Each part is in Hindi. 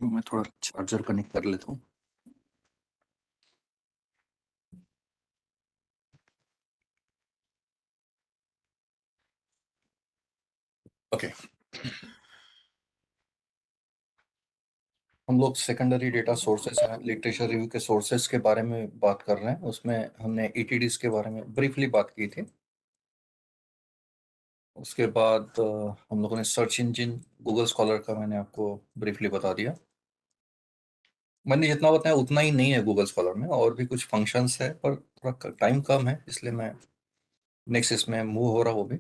मैं थोड़ा चार्जर कनेक्ट कर लेता हूँ। ओके, हम लोग सेकेंडरी डेटा सोर्सेस हैं, लिटरेचर रिव्यू के सोर्सेस के बारे में बात कर रहे हैं। उसमें हमने ईटीडीज के बारे में ब्रीफली बात की थी। उसके बाद हम लोगों ने सर्च इंजन गूगल स्कॉलर का मैंने आपको ब्रीफली बता दिया। मैंने जितना बताया उतना ही नहीं है गूगल स्कॉलर में, और भी कुछ फंक्शंस है, पर थोड़ा टाइम कम है, इसलिए मैं नेक्स्ट इसमें मूव हो रहा हूँ। वो भी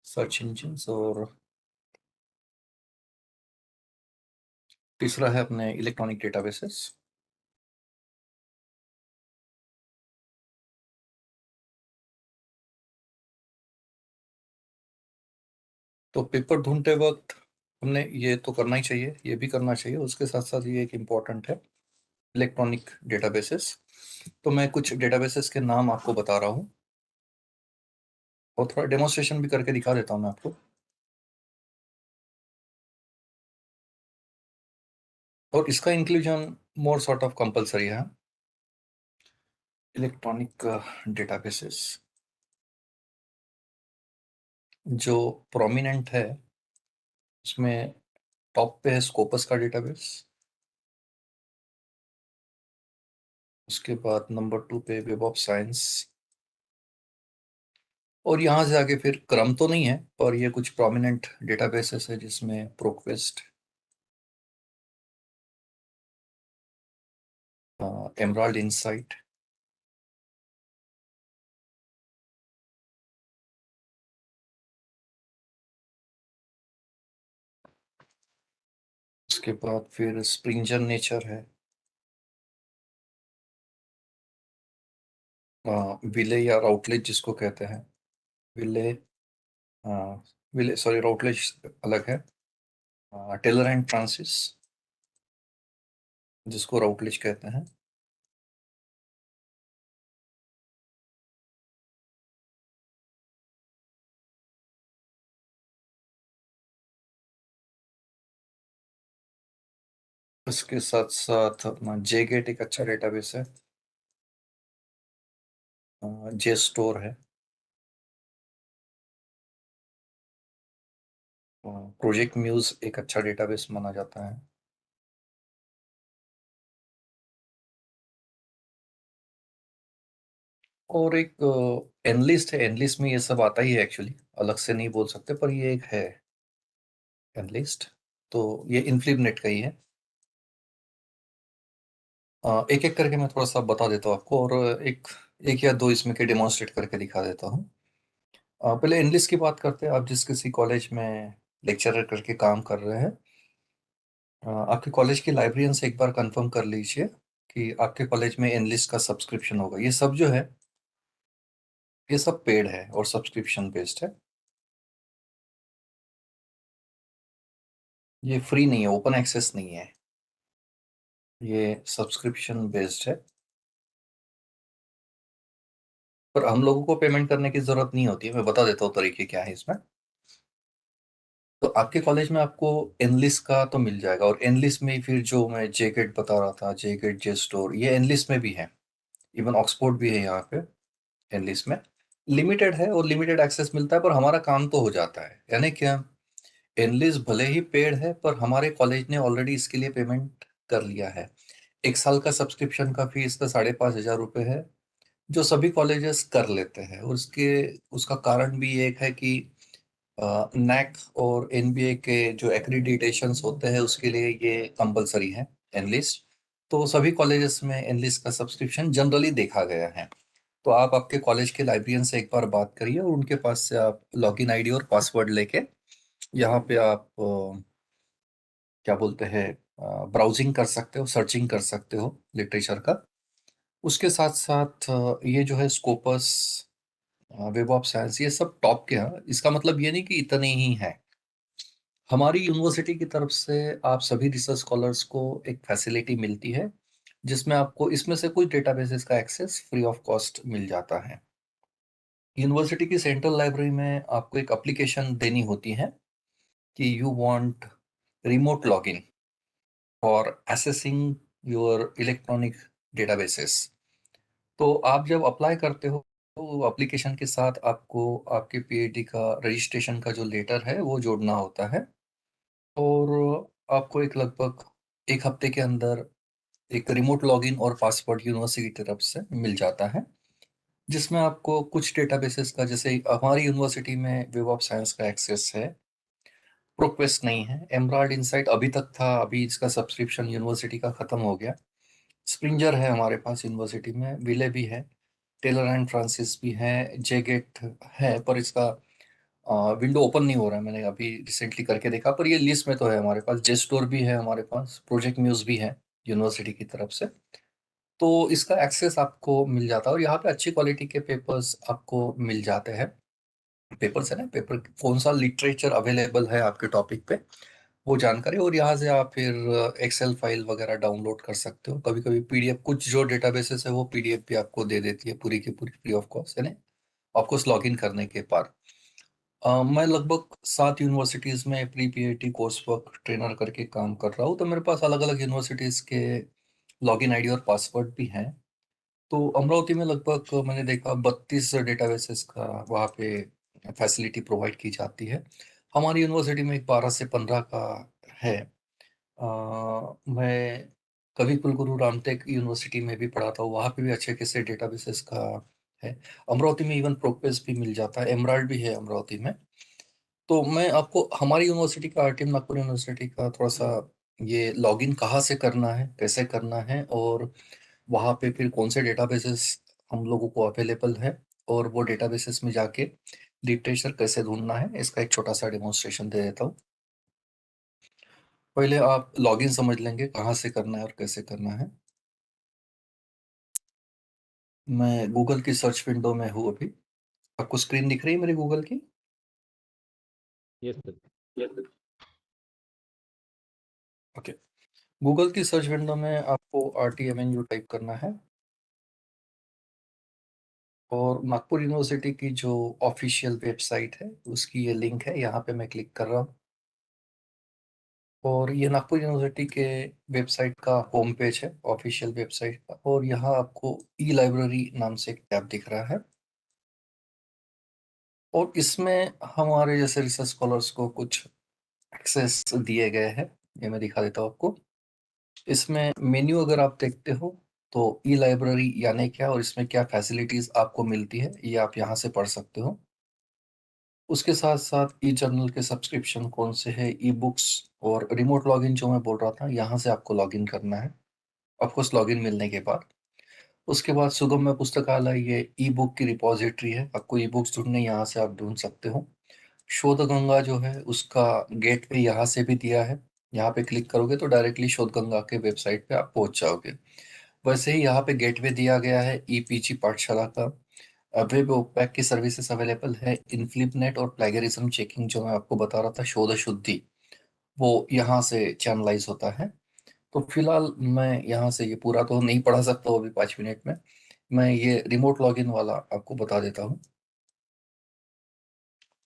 सर्च इंजन, और तीसरा है अपने इलेक्ट्रॉनिक डेटाबेसेस। तो पेपर ढूंढते वक्त हमने ये तो करना ही चाहिए, ये भी करना चाहिए, उसके साथ साथ ये एक इम्पॉर्टेंट है, इलेक्ट्रॉनिक डेटाबेसेस। तो मैं कुछ डेटाबेसेस के नाम आपको बता रहा हूँ और थोड़ा डेमोन्स्ट्रेशन भी करके दिखा देता हूँ मैं आपको। और इसका inclusion more sort of compulsory है। इलेक्ट्रॉनिक डेटाबेसेस जो प्रोमिनेंट है उसमें टॉप पे है स्कोपस का डेटाबेस। उसके बाद नंबर 2 पे वेब ऑफ साइंस। और यहाँ से आगे फिर क्रम तो नहीं है, पर ये कुछ प्रोमिनेंट डेटाबेसेस है जिसमें प्रोक्वेस्ट, एमराल्ड इंसाइट, उसके बाद फिर स्प्रिंजर नेचर है, विले या राउटलेज जिसको कहते हैं। विले, विले सॉरी, राउटलेज अलग है। टेलर एंड फ्रांसिस जिसको राउटलेज कहते हैं। उसके साथ साथ अपना जे गेट एक अच्छा डेटाबेस है। जे स्टोर है। प्रोजेक्ट म्यूज एक अच्छा डेटाबेस माना जाता है। और एक एनलिस्ट है। एनलिस्ट में ये सब आता ही है एक्चुअली, अलग से नहीं बोल सकते, पर ये एक है एनलिस्ट। तो ये इनफ्लिबनेट का ही है। एक एक करके मैं थोड़ा सा बता देता हूँ आपको, और एक एक या दो इसमें के डेमोन्स्ट्रेट करके दिखा देता हूँ। पहले एनलिस्ट की बात करते हैं। आप जिस किसी कॉलेज में लेक्चरर करके काम कर रहे हैं, आपके कॉलेज की लाइब्रेरियन से एक बार कंफर्म कर लीजिए कि आपके कॉलेज में एनलिस्ट का सब्सक्रिप्शन होगा। ये सब जो है, ये सब पेड है और सब्सक्रिप्शन बेस्ड है। ये फ्री नहीं है, ओपन एक्सेस नहीं है, ये सब्सक्रिप्शन बेस्ड है। पर हम लोगों को पेमेंट करने की जरूरत नहीं होती है। मैं बता देता हूँ तरीके क्या है इसमें। तो आपके कॉलेज में आपको एनलिस्ट का तो मिल जाएगा, और एनलिस्ट में ही फिर जो मैं जेकेट बता रहा था, जेकेट, जे स्टोर, ये एनलिस्ट में भी है। इवन ऑक्सफोर्ड भी है यहाँ पे एनलिस्ट में। लिमिटेड है और लिमिटेड एक्सेस मिलता है, पर हमारा काम तो हो जाता है। यानी क्या, एनलिस्ट भले ही पेड है, पर हमारे कॉलेज ने ऑलरेडी इसके लिए पेमेंट कर लिया है। एक साल का सब्सक्रिप्शन का फीस का 5,500 रुपये है, जो सभी कॉलेजेस कर लेते हैं। और उसके उसका कारण भी एक है कि नैक और एनबीए के जो एक्रीडिटेशंस होते हैं उसके लिए ये कंपलसरी है एनलिस्ट। तो सभी कॉलेजेस में एनलिस्ट का सब्सक्रिप्शन जनरली देखा गया है। तो आप आपके कॉलेज के लाइब्रेरियन से एक बार बात करिए, और उनके पास से आप लॉगिन आईडी और पासवर्ड लेके यहाँ पे आप क्या बोलते हैं, ब्राउजिंग कर सकते हो, सर्चिंग कर सकते हो लिटरेचर का। उसके साथ साथ ये जो है स्कोपस, वेब ऑफ साइंस, ये सब टॉप के हैं। इसका मतलब ये नहीं कि इतने ही हैं। हमारी यूनिवर्सिटी की तरफ से आप सभी रिसर्च स्कॉलर्स को एक फैसिलिटी मिलती है, जिसमें आपको इसमें से कुछ डेटाबेसेस का एक्सेस फ्री ऑफ कॉस्ट मिल जाता है। यूनिवर्सिटी की सेंट्रल लाइब्रेरी में आपको एक एप्लीकेशन देनी होती है कि you want remote login for assessing your electronic databases. तो आप जब अप्लाई करते हो तो एप्लीकेशन के साथ आपको आपके पीएचडी का रजिस्ट्रेशन का जो लेटर है वो जोड़ना होता है, और आपको एक लगभग 1 हफ्ते के अंदर एक रिमोट लॉगिन और पासवर्ड यूनिवर्सिटी की तरफ से मिल जाता है, जिसमें आपको कुछ डेटाबेसेस का, जैसे हमारी यूनिवर्सिटी में वेब ऑफ साइंस का एक्सेस है, प्रोक्वेस्ट नहीं है। एमराल्ड इनसाइट अभी तक था, अभी इसका सब्सक्रिप्शन यूनिवर्सिटी का खत्म हो गया। स्प्रिंजर है हमारे पास यूनिवर्सिटी में, विले भी है, टेलर एंड फ्रांसिस भी है, जेगेट है, पर इसका विंडो ओपन नहीं हो रहा है। मैंने अभी रिसेंटली करके देखा, पर ये लिस्ट में तो है हमारे पास। जेस्टोर भी है हमारे पास, प्रोजेक्ट म्यूज भी है यूनिवर्सिटी की तरफ से। तो इसका एक्सेस आपको मिल जाता है, और यहाँ पे अच्छी क्वालिटी के पेपर्स आपको मिल जाते हैं। पेपर्स है ना, पेपर कौन सा लिटरेचर अवेलेबल है आपके टॉपिक पे, वो जानकारी। और यहाँ से आप फिर एक्सेल फाइल वगैरह डाउनलोड कर सकते हो। कभी कभी पीडीएफ, कुछ जो डेटाबेसेस है वो पीडीएफ भी आपको दे देती है पूरी की पूरी फ्री ऑफ कॉस्ट, है ना, आपको लॉग इन करने के बाद। मैं लगभग 7 यूनिवर्सिटीज में pre PhD course work trainer करके काम कर रहा हूँ, तो मेरे पास अलग अलग यूनिवर्सिटीज के लॉगिन आईडी और पासवर्ड भी हैं। तो अमरावती में लगभग मैंने देखा 32 डेटाबेसेस का वहाँ पे फैसिलिटी प्रोवाइड की जाती है। हमारी यूनिवर्सिटी में एक 12 से 15 का है। मैं कवि कुलगुरु रामटेक यूनिवर्सिटी में भी पढ़ा था, वहाँ पे भी अच्छे खासे डेटाबेसेस का है। अमरावती में इवन प्रोक्वेस भी मिल जाता है, एमराल्ड भी है अमरावती में। तो मैं आपको हमारी यूनिवर्सिटी का, आरटीएम नागपुर यूनिवर्सिटी का थोड़ा सा, ये लॉगिन कहाँ से करना है, कैसे करना है, और वहाँ पे फिर कौन से डेटाबेसेस हम लोगों को अवेलेबल है, और वो डेटाबेसेस में जाके लिटरेचर कैसे ढूंढना है, इसका एक छोटा सा डेमोन्स्ट्रेशन दे देता हूँ। पहले आप लॉगिन समझ लेंगे कहाँ से करना है और कैसे करना है। मैं गूगल की सर्च विंडो में हूँ अभी। आपको स्क्रीन दिख रही है मेरी गूगल की? Yes sir. ओके। गूगल की सर्च विंडो में आपको RTMNU टाइप करना है, और नागपुर यूनिवर्सिटी की जो ऑफिशियल वेबसाइट है उसकी ये लिंक है, यहाँ पे मैं क्लिक कर रहा हूँ। और ये नागपुर यूनिवर्सिटी के वेबसाइट का होम पेज है, ऑफिशियल वेबसाइट का, और यहाँ आपको ई लाइब्रेरी नाम से एक टैब दिख रहा है। और इसमें हमारे जैसे रिसर्च स्कॉलर्स को कुछ एक्सेस दिए गए हैं, ये मैं दिखा देता हूँ आपको। इसमें मेन्यू अगर आप देखते हो तो ई लाइब्रेरी यानी क्या, और इसमें क्या फैसिलिटीज आपको मिलती है, ये आप यहाँ से पढ़ सकते हो। उसके साथ साथ ई जर्नल के सब्सक्रिप्शन कौन से है, ई बुक्स और रिमोट लॉगिन जो मैं बोल रहा था, यहाँ से आपको लॉगिन करना है। ऑफकोर्स लॉगिन मिलने के बाद, उसके बाद सुगम्य पुस्तकालय, ये ई बुक की रिपॉजिटरी है, आपको ई बुक्स ढूंढने यहाँ से आप ढूंढ सकते हो। शोध गंगा जो है उसका गेटवे यहाँ से भी दिया है, यहाँ पे क्लिक करोगे तो डायरेक्टली शोध गंगा के वेबसाइट पे आप पहुंच जाओगे। वैसे ही यहाँ पे गेटवे दिया गया है ईपीजी पाठशाला का। वेब ओपैक की सर्विसेज अवेलेबल है, इनफ्लिपनेट और प्लेगरिज्म चेकिंग जो मैं आपको बता रहा था, शोध शुद्धि, वो यहाँ से चैनलाइज होता है। तो फिलहाल मैं यहाँ से ये पूरा तो नहीं पढ़ा सकता हूँ अभी 5 मिनट में, मैं ये रिमोट लॉगिन वाला आपको बता देता हूँ।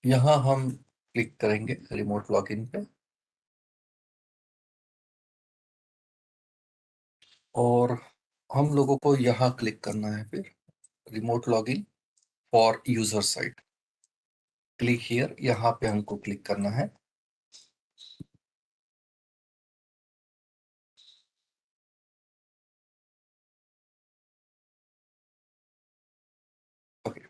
यहाँ हम क्लिक करेंगे रिमोट लॉगिन पे, और हम लोगों को यहाँ क्लिक करना है फिर remote login for user site. Click here, यहाँ पे हमको क्लिक करना है। ओके,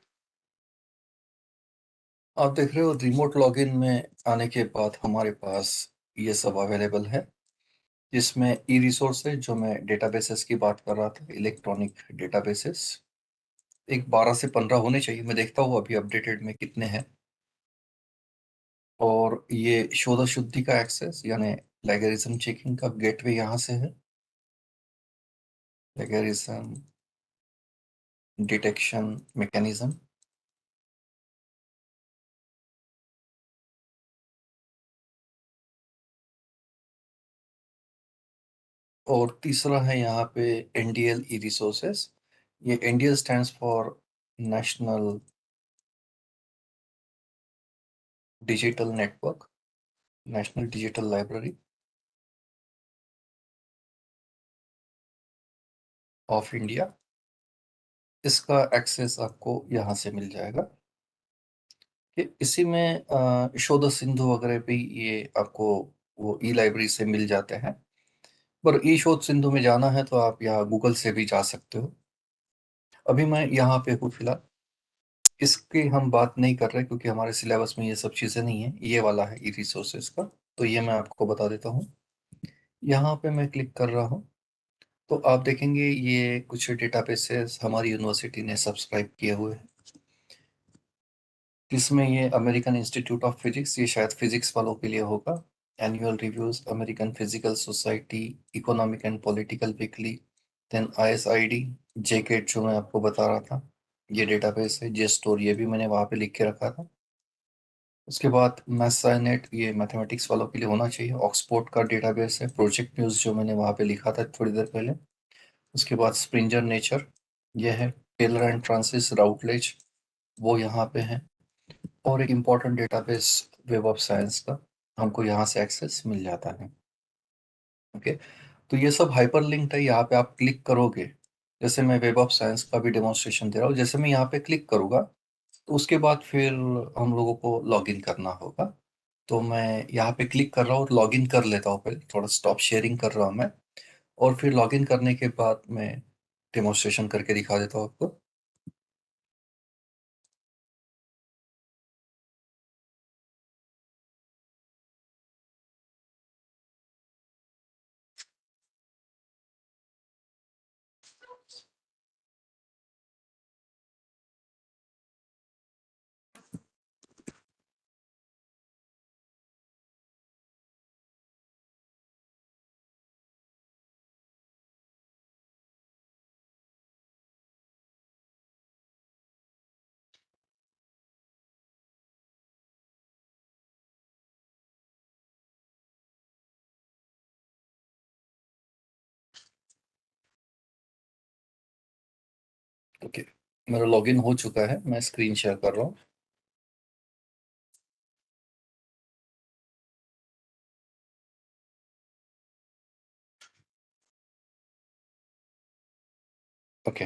आप देख रहे हो रिमोट लॉगिन में आने के बाद हमारे पास ये सब अवेलेबल है, जिसमें ई रिसोर्स है, जो मैं डेटाबेसेस की बात कर रहा था, इलेक्ट्रॉनिक डेटाबेसेस एक 12 से 15 होने चाहिए, मैं देखता हूँ अभी अपडेटेड में कितने हैं। और ये शोध शुद्धि का एक्सेस यानी प्लेगरिज्म चेकिंग का गेटवे यहाँ से है, प्लेगरिज्म डिटेक्शन मैकेनिज्म। और तीसरा है यहाँ पे एनडीएल ई रिसोर्सेस। ये NDL stands for national digital network, national digital library. Of India, इसका एक्सेस आपको यहाँ से मिल जाएगा। कि इसी में शोध सिंधु वगैरह भी ये आपको वो ई लाइब्रेरी से मिल जाते हैं। पर ई शोध सिंधु में जाना है तो आप यहाँ गूगल से भी जा सकते हो। अभी मैं यहाँ पे हूँ फिलहाल। इसकी हम बात नहीं कर रहे क्योंकि हमारे सिलेबस में ये सब चीज़ें नहीं है, ये वाला है ई रिसोर्सेज का। तो ये मैं आपको बता देता हूँ। यहाँ पे मैं क्लिक कर रहा हूँ तो आप देखेंगे ये कुछ डेटाबेसेस हमारी यूनिवर्सिटी ने सब्सक्राइब किए हुए हैं। जिसमें ये अमेरिकन इंस्टीट्यूट ऑफ फिजिक्स, ये शायद फिजिक्स वालों के लिए होगा। Annual reviews, American physical society, economic and political weekly, then ISID, J-Gate जो मैं आपको बता रहा था, ये डेटाबेस है। जे स्टोर ये भी मैंने वहाँ पे लिख के रखा था। उसके बाद मैथ्सनेट, ये मैथमेटिक्स वालों के लिए होना चाहिए। ऑक्सफोर्ड का डेटाबेस है। प्रोजेक्ट न्यूज़ जो मैंने वहाँ पे लिखा था थोड़ी देर पहले। उसके बाद स्प्रिंजर नेचर, ये है। टेलर एंड फ्रांसिस राउटलेज, वो यहाँ पे है। और एक important database web of science का हमको यहाँ से एक्सेस मिल जाता है। ओके, तो ये सब हाइपर लिंक्ड है। यहाँ पे आप क्लिक करोगे, जैसे मैं वेब ऑफ साइंस का भी डेमोन्स्ट्रेशन दे रहा हूँ, जैसे मैं यहाँ पे क्लिक करूंगा तो उसके बाद फिर हम लोगों को लॉगिन करना होगा। तो मैं यहाँ पे क्लिक कर रहा हूँ, लॉगिन कर लेता हूँ। पहले थोड़ा स्टॉप शेयरिंग कर रहा हूँ मैं, और फिर लॉगिन करने के बाद मैं डेमोन्स्ट्रेशन करके दिखा देता हूँ आपको। ओके, मेरा लॉगिन हो चुका है, मैं स्क्रीन शेयर कर रहा हूँ। ओके,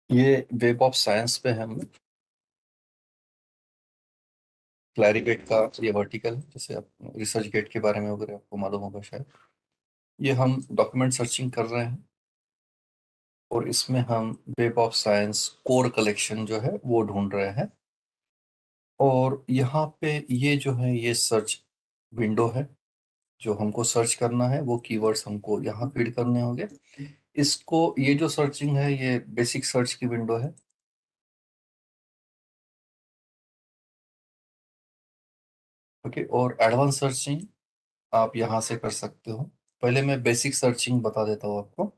ये वेब ऑफ साइंस पे है हम। क्लैरिगेट का ये वर्टिकल है, जैसे आप रिसर्च गेट के बारे में वगैरह आपको मालूम होगा शायद। ये हम डॉक्यूमेंट सर्चिंग कर रहे हैं और इसमें हम web of science core collection जो है वो ढूंढ रहे हैं। और यहाँ पे ये जो है ये सर्च विंडो है। जो हमको सर्च करना है वो कीवर्ड्स हमको यहाँ फीड करने होंगे। इसको, ये जो सर्चिंग है ये बेसिक सर्च की विंडो है। ओके, और एडवांस सर्चिंग आप यहाँ से कर सकते हो। पहले मैं बेसिक सर्चिंग बता देता हूँ आपको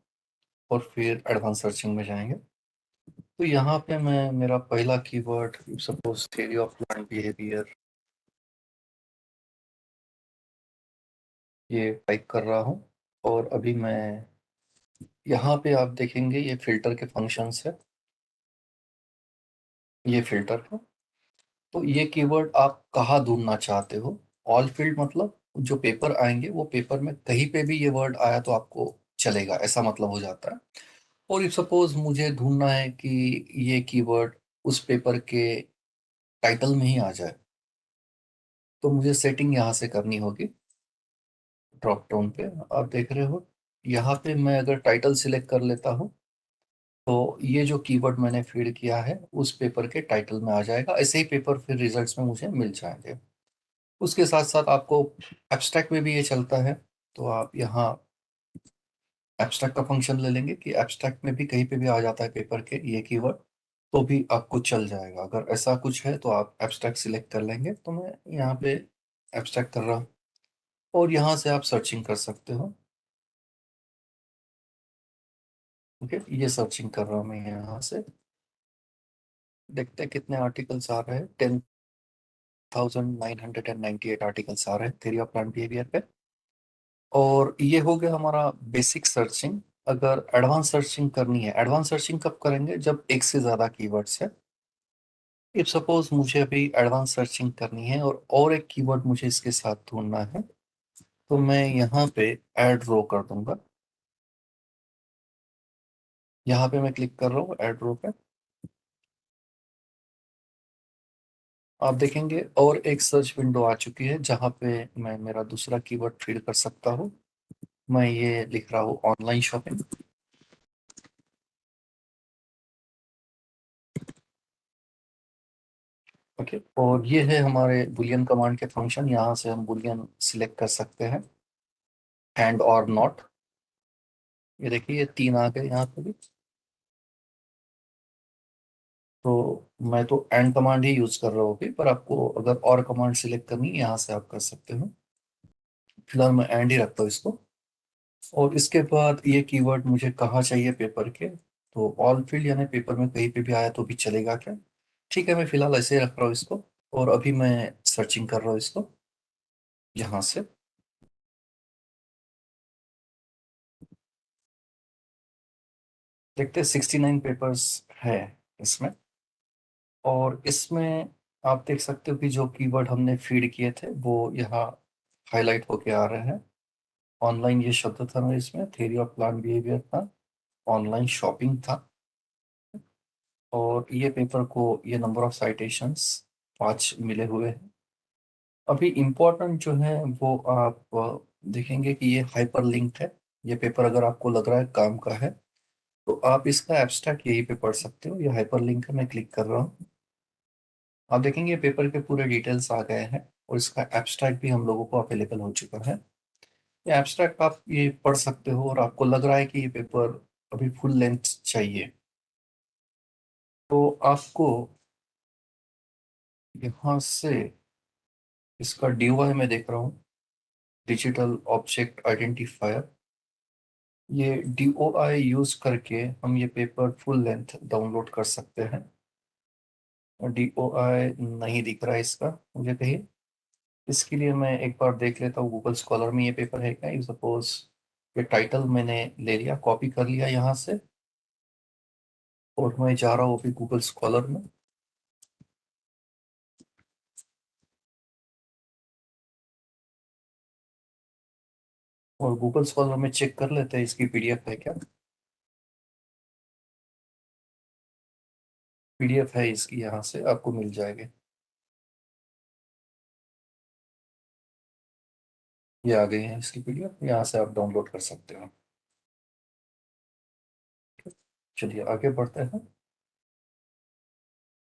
और फिर एडवांस सर्चिंग में जाएंगे। तो यहाँ पे मैं मेरा पहला keyword suppose theory of plant behaviour ये टाइप कर रहा हूँ। और अभी मैं यहाँ पे आप देखेंगे ये फिल्टर के फंक्शंस है। ये फिल्टर है। तो ये कीवर्ड आप कहाँ ढूंढना चाहते हो। ऑल फील्ड मतलब जो पेपर आएंगे वो पेपर में कहीं पे भी ये वर्ड आया तो आपको चलेगा, ऐसा मतलब हो जाता है। और इफ सपोज मुझे ढूंढना है कि ये कीवर्ड उस पेपर के टाइटल में ही आ जाए, तो मुझे सेटिंग यहाँ से करनी होगी। ड्रॉप डाउन पे आप देख रहे हो, यहाँ पे मैं अगर टाइटल सिलेक्ट कर लेता हूँ तो ये जो कीवर्ड मैंने फीड किया है उस पेपर के टाइटल में आ जाएगा। ऐसे ही पेपर फिर रिजल्ट्स में मुझे मिल जाएंगे। उसके साथ साथ आपको एब्स्ट्रैक्ट में भी ये चलता है। तो आप यहाँ एब्स्ट्रैक्ट का फंक्शन ले लेंगे कि एब्स्ट्रैक्ट में भी कहीं पे भी आ जाता है पेपर के ये कीवर्ड, तो भी आपको चल जाएगा। अगर ऐसा कुछ है तो आप एब्स्ट्रैक्ट सिलेक्ट कर लेंगे। तो मैं यहाँ पे एब्स्ट्रैक्ट कर रहा हूँ और यहाँ से आप सर्चिंग कर सकते हो। ओके, ये सर्चिंग कर रहा हूँ मैं यहाँ से। देखते हैं कितने आर्टिकल्स आ रहे हैं। 10,998 आर्टिकल्स आ रहे हैं थ्योरी ऑफ प्लांट बिहेवियर पे। और ये हो गया हमारा बेसिक सर्चिंग। अगर एडवांस सर्चिंग करनी है, एडवांस सर्चिंग कब करेंगे जब एक से ज़्यादा कीवर्ड्स है। इफ सपोज मुझे अभी एडवांस सर्चिंग करनी है और एक कीवर्ड मुझे इसके साथ ढूंढना है, तो मैं यहाँ पे ऐड रो कर दूंगा। यहाँ पे मैं क्लिक कर रहा हूँ ऐड रो पे। आप देखेंगे और एक सर्च विंडो आ चुकी है जहाँ पे मैं मेरा दूसरा कीवर्ड फीड कर सकता हूँ। मैं ये लिख रहा हूँ ऑनलाइन शॉपिंग। ओके, और ये है हमारे बुलियन कमांड के फंक्शन। यहाँ से हम बुलियन सिलेक्ट कर सकते हैं, एंड और नॉट। ये देखिए ये तीन आ गए यहाँ पे भी। तो मैं तो एंड कमांड ही यूज कर रहा हूँ अभी, पर आपको अगर और कमांड सिलेक्ट करनी है यहाँ से आप कर सकते हो। फिलहाल मैं एंड ही रखता हूँ इसको। और इसके बाद ये कीवर्ड मुझे कहाँ चाहिए पेपर के, तो ऑल फील्ड यानी पेपर में कहीं पे भी आया तो भी चलेगा क्या? ठीक है, मैं फिलहाल ऐसे ही रख रहा हूँ इसको। और अभी मैं सर्चिंग कर रहा हूँ इसको यहाँ से। देखते 69 पेपर्स है इसमें। और इसमें आप देख सकते हो कि जो कीवर्ड हमने फीड किए थे वो यहाँ हाईलाइट होके आ रहे हैं। ऑनलाइन ये शब्द था मेरे इसमें, थ्योरी ऑफ प्लान बिहेवियर था, ऑनलाइन शॉपिंग था, और ये पेपर को ये नंबर ऑफ साइटेशंस 5 मिले हुए हैं। अभी इम्पोर्टेंट जो है वो आप देखेंगे कि ये हाइपर लिंक्ड है। ये पेपर अगर आपको लग रहा है काम का है तो आप इसका एब्स्ट्रैक्ट यहीं पे पढ़ सकते हो। ये हाइपर लिंक है, मैं क्लिक कर रहा हूँ। आप देखेंगे पेपर के पूरे डिटेल्स आ गए हैं और इसका एब्स्ट्रैक्ट भी हम लोगों को अवेलेबल हो चुका है। ये एब्स्ट्रैक्ट आप ये पढ़ सकते हो, और आपको लग रहा है कि ये पेपर अभी फुल लेंथ चाहिए तो आपको यहाँ से इसका DOI में देख रहा हूँ, डिजिटल ऑब्जेक्ट आइडेंटिफायर। ये DOI यूज करके हम ये पेपर फुल लेंथ डाउनलोड कर सकते हैं। DOI नहीं दिख रहा है इसका मुझे कहीं। इसके लिए मैं एक बार देख लेता हूँ गूगल स्कॉलर में ये पेपर है क्या। सपोज ये टाइटल मैंने ले लिया, कॉपी कर लिया यहाँ से, और मैं जा रहा हूँ अभी गूगल स्कॉलर में। और गूगल स्कॉलर में चेक कर लेते हैं इसकी PDF है क्या। PDF है इसकी, यहाँ से आपको मिल जाएगी। ये आ गई है इसकी PDF, यहाँ से आप डाउनलोड कर सकते हो। चलिए आगे बढ़ते हैं।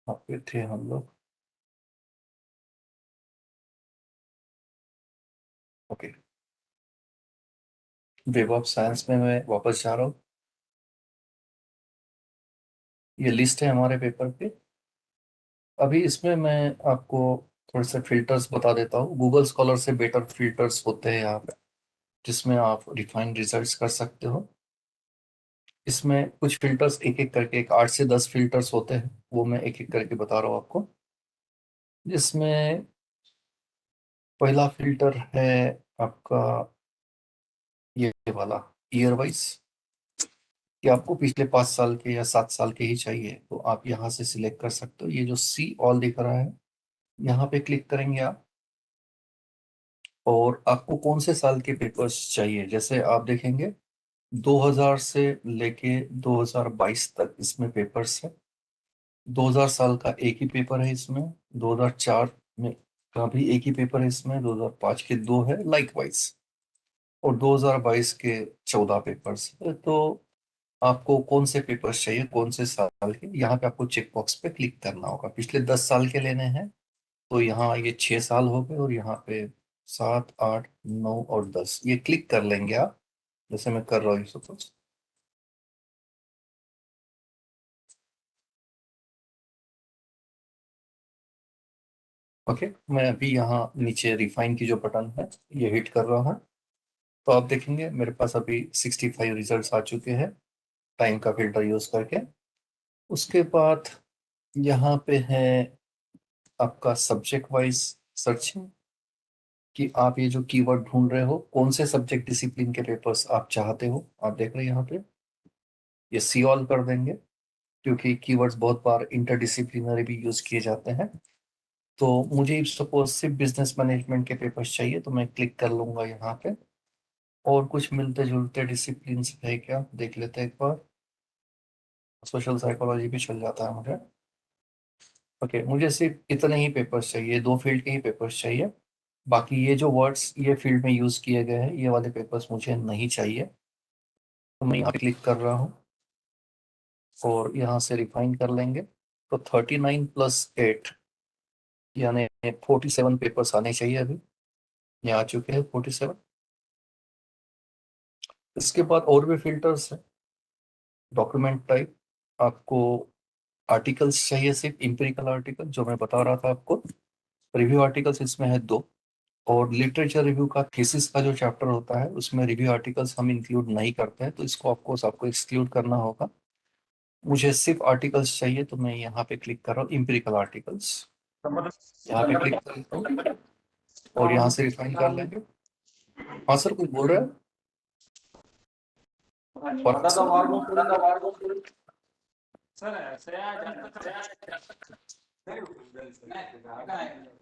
यहाँ पे थे हम लोग। ओके, वेब ऑफ साइंस में मैं वापस जा रहा हूँ। ये लिस्ट है हमारे पेपर पे। अभी इसमें मैं आपको थोड़े से फिल्टर्स बता देता हूँ। गूगल स्कॉलर से बेटर फिल्टर्स होते हैं यहाँ पे, जिसमें आप रिफाइंड रिजल्ट्स कर सकते हो। इसमें कुछ फिल्टर्स एक एक करके, एक 8 से 10 फिल्टर्स होते हैं, वो मैं एक एक करके बता रहा हूँ आपको। जिसमें पहला फिल्टर है आपका ये वाला, ईयर वाइज, कि आपको पिछले 5 साल के या 7 साल के ही चाहिए तो आप यहाँ से सिलेक्ट कर सकते हो। ये जो सी ऑल दिख रहा है, यहाँ पे क्लिक करेंगे आप। और आपको कौन से साल के पेपर्स चाहिए, जैसे आप देखेंगे 2000 से लेके 2022 तक इसमें पेपर्स है। 2000 साल का एक ही पेपर है इसमें, 2004 में का भी एक ही पेपर है इसमें, 2005 के दो है लाइक वाइज, और 2022 के 14 पेपर्स है। तो आपको कौन से पेपर्स चाहिए, कौन से साल के, यहाँ पे आपको चेक बॉक्स पे क्लिक करना होगा। पिछले 10 साल के लेने हैं तो यहाँ ये 6 साल हो गए, और यहाँ पे 7, 8, 9 और 10 ये क्लिक कर लेंगे आप, जैसे मैं कर रहा हूँ सपोज। ओके, मैं अभी यहाँ नीचे रिफाइन की जो बटन है ये हिट कर रहा हूँ। तो आप देखेंगे मेरे पास अभी 65 रिजल्ट्स आ चुके हैं टाइम का फिल्टर यूज करके। उसके बाद यहाँ पे है आपका सब्जेक्ट वाइज सर्चिंग, कि आप ये जो कीवर्ड ढूंढ रहे हो कौन से सब्जेक्ट डिसिप्लिन के पेपर्स आप चाहते हो। आप देख रहे हैं यहाँ पे ये सी ऑल कर देंगे, क्योंकि कीवर्ड्स बहुत बार इंटरडिसिप्लिनरी भी यूज किए जाते हैं। तो मुझे सपोज सिर्फ बिजनेस मैनेजमेंट के पेपर्स चाहिए, तो मैं क्लिक कर लूंगा यहाँ पे। और कुछ मिलते जुलते डिसिप्लिन है क्या, देख लेते हैं एक बार। सोशल साइकोलॉजी भी चल जाता है मुझे। ओके, मुझे सिर्फ इतने ही पेपर्स चाहिए, दो फील्ड के ही पेपर्स चाहिए। बाकी ये जो वर्ड्स ये फील्ड में यूज किए गए हैं, ये वाले पेपर्स मुझे नहीं चाहिए। तो मैं यहाँ पे क्लिक कर रहा हूँ और यहाँ से रिफाइन कर लेंगे। तो 39+8 यानी 47 पेपर्स आने चाहिए अभी। ये आ चुके हैं 47। इसके बाद और भी फिल्टर्स है। डॉक्यूमेंट टाइप, आपको आर्टिकल्स चाहिए, सिर्फ इम्पेरिकल आर्टिकल जो मैं बता रहा था आपको। रिव्यू आर्टिकल्स इसमें है दो। और लिटरेचर रिव्यू का थीसिस का जो चैप्टर होता है उसमें रिव्यू आर्टिकल्स हम इंक्लूड नहीं करते हैं, तो इसको आपको एक्सक्लूड करना होगा। मुझे सिर्फ आर्टिकल्स चाहिए, तो मैं यहाँ पे क्लिक कर रहा हूँ इम्पेरिकल आर्टिकल्स। यहाँ पे क्लिक कर लेता हूँ और यहाँ से रिफाइन कर लेंगे। हाँ सर, कुछ बोल रहे हैं? पराग सर?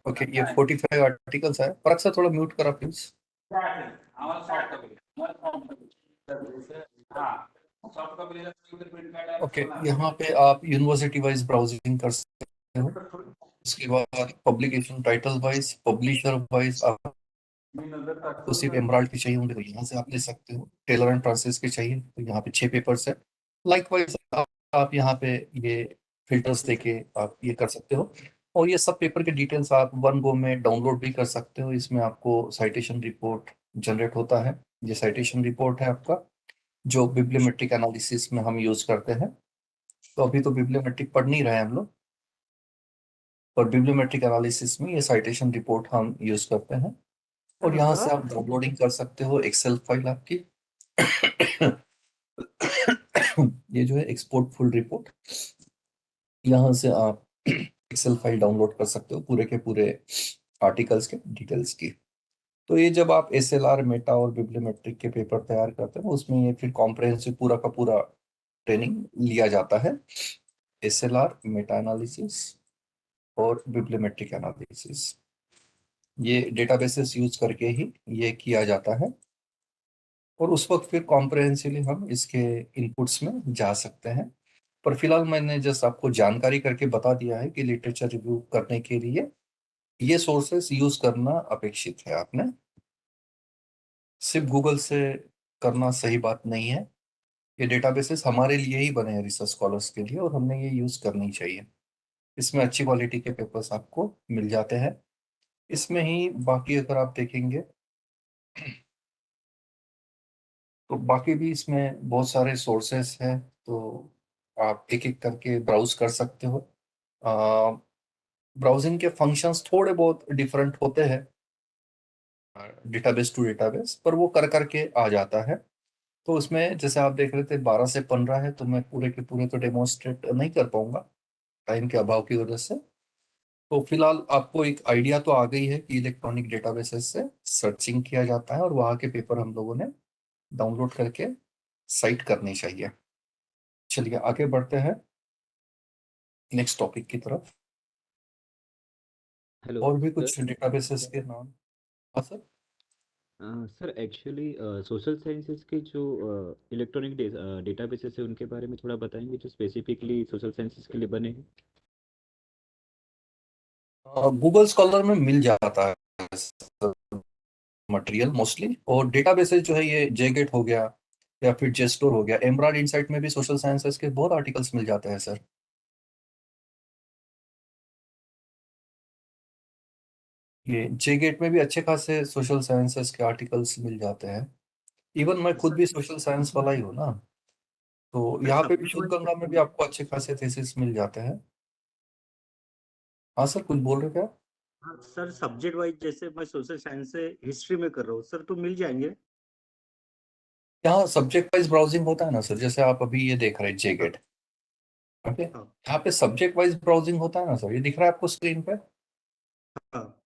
ओके, ये 45 आर्टिकल्स है। पराग सर थोड़ा म्यूट करा प्लीज। ओके, यहाँ पे आप यूनिवर्सिटी वाइज ब्राउजिंग कर सकते हो। उसके बाद publication title wise, publisher wise, आपको सिर्फ एमराल्ड की चाहिए होंगे तो यहाँ से आप ले सकते हो। टेलर एंड फ्रांसिस के चाहिए तो यहाँ पे 6 पेपर्स है। लाइकवाइज आप यहाँ पे ये फिल्टर्स देके आप ये कर सकते हो। और ये सब पेपर के डिटेल्स आप वन गो में डाउनलोड भी कर सकते हो। इसमें आपको साइटेशन रिपोर्ट जनरेट होता है। ये साइटेशन रिपोर्ट है आपका, जो बिब्लियोमेट्रिक एनालिसिस में हम यूज करते हैं। तो अभी तो बिब्लियोमेट्रिक पढ़ नहीं रहे हैं हम लोग, पर बिब्लियोमेट्रिक एनालिसिस में ये साइटेशन रिपोर्ट हम यूज करते हैं। और यहाँ से आप डाउनलोडिंग कर सकते हो एक्सेल फाइल आपकी। ये जो है एक्सपोर्ट फुल रिपोर्ट, यहाँ से आप एक्सेल फाइल डाउनलोड कर सकते हो पूरे के पूरे आर्टिकल्स के डिटेल्स की। तो ये जब आप एसएलआर, मेटा और बिब्लियोमेट्रिक के पेपर तैयार करते हैं उसमें ये फिर कॉम्प्रहेंसिव पूरा का पूरा ट्रेनिंग लिया जाता है। एसएलआर, मेटा एनालिसिस और बिब्लियोमेट्रिक एनालिसिस, ये डेटाबेसेस यूज करके ही ये किया जाता है। और उस वक्त फिर कॉम्प्रहेंसिवली हम इसके इनपुट्स में जा सकते हैं। पर फिलहाल मैंने जस्ट आपको जानकारी करके बता दिया है कि लिटरेचर रिव्यू करने के लिए ये सोर्सेस यूज करना अपेक्षित है। आपने सिर्फ गूगल से करना सही बात नहीं है। ये डेटाबेसेस हमारे लिए ही बने हैं, रिसर्च स्कॉलर्स के लिए, और हमने ये यूज करनी चाहिए। इसमें अच्छी क्वालिटी के पेपर्स आपको मिल जाते हैं। इसमें ही बाकी अगर आप देखेंगे तो बाकी भी इसमें बहुत सारे सोर्सेस हैं। तो आप एक एक करके ब्राउज कर सकते हो। ब्राउजिंग के फंक्शंस थोड़े बहुत डिफरेंट होते हैं डेटाबेस टू डेटाबेस, पर वो कर करके आ जाता है। तो उसमें जैसे आप देख रहे थे 12 से 15 है, तो मैं पूरे के पूरे तो डेमोन्स्ट्रेट नहीं कर पाऊंगा टाइम के अभाव की वजह से। तो फिलहाल आपको एक आइडिया तो आ गई है कि इलेक्ट्रॉनिक डेटाबेसेस से सर्चिंग किया जाता है और वहाँ के पेपर हम लोगों ने डाउनलोड करके साइट करनी चाहिए। चलिए आगे बढ़ते हैं नेक्स्ट टॉपिक की तरफ। हेलो और भी सर। कुछ डेटाबेसेस के नाम? हाँ sir. Sir actually social sciences के जो इलेक्ट्रॉनिक डेटाबेसेस है उनके बारे में थोड़ा बताएंगे जो स्पेसिफिकली सोशल साइंसेज के लिए बने हैं। गूगल स्कॉलर में मिल जाता है मटेरियल मोस्टली। और डेटाबेसेस जो है ये जेगेट हो गया या फिर जेस्टोर हो गया, एमराल्ड इनसाइट में भी सोशल साइंसेस के बहुत आर्टिकल्स मिल जाते हैं सर। ये जेगेट में भी अच्छे खासे सोशल साइंसेस के आर्टिकल्स मिल जाते हैं। इवन मैं खुद सर भी सोशल साइंस वाला ही हूँ ना, तो सर यहाँ पे भी सब्जेक्ट शुद्ध वाइज गंगा में भी आपको अच्छे खासे थीसिस मिल जाते हैं। हाँ सर, कुछ बोल रहे क्या? हाँ सर, सब्जेक्ट वाइज जैसे मैं सोशल साइंस से हिस्ट्री में कर रहा हूँ सर, तो मिल जाएंगे। यहाँ सब्जेक्ट वाइज ब्राउजिंग होता है ना सर, जैसे आप अभी ये देख रहे हैं हाँ जेगेट। ओके, हाँ यहाँ पे सब्जेक्ट वाइज ब्राउजिंग होता है ना सर, ये दिख रहा है आपको स्क्रीन पे। हाँ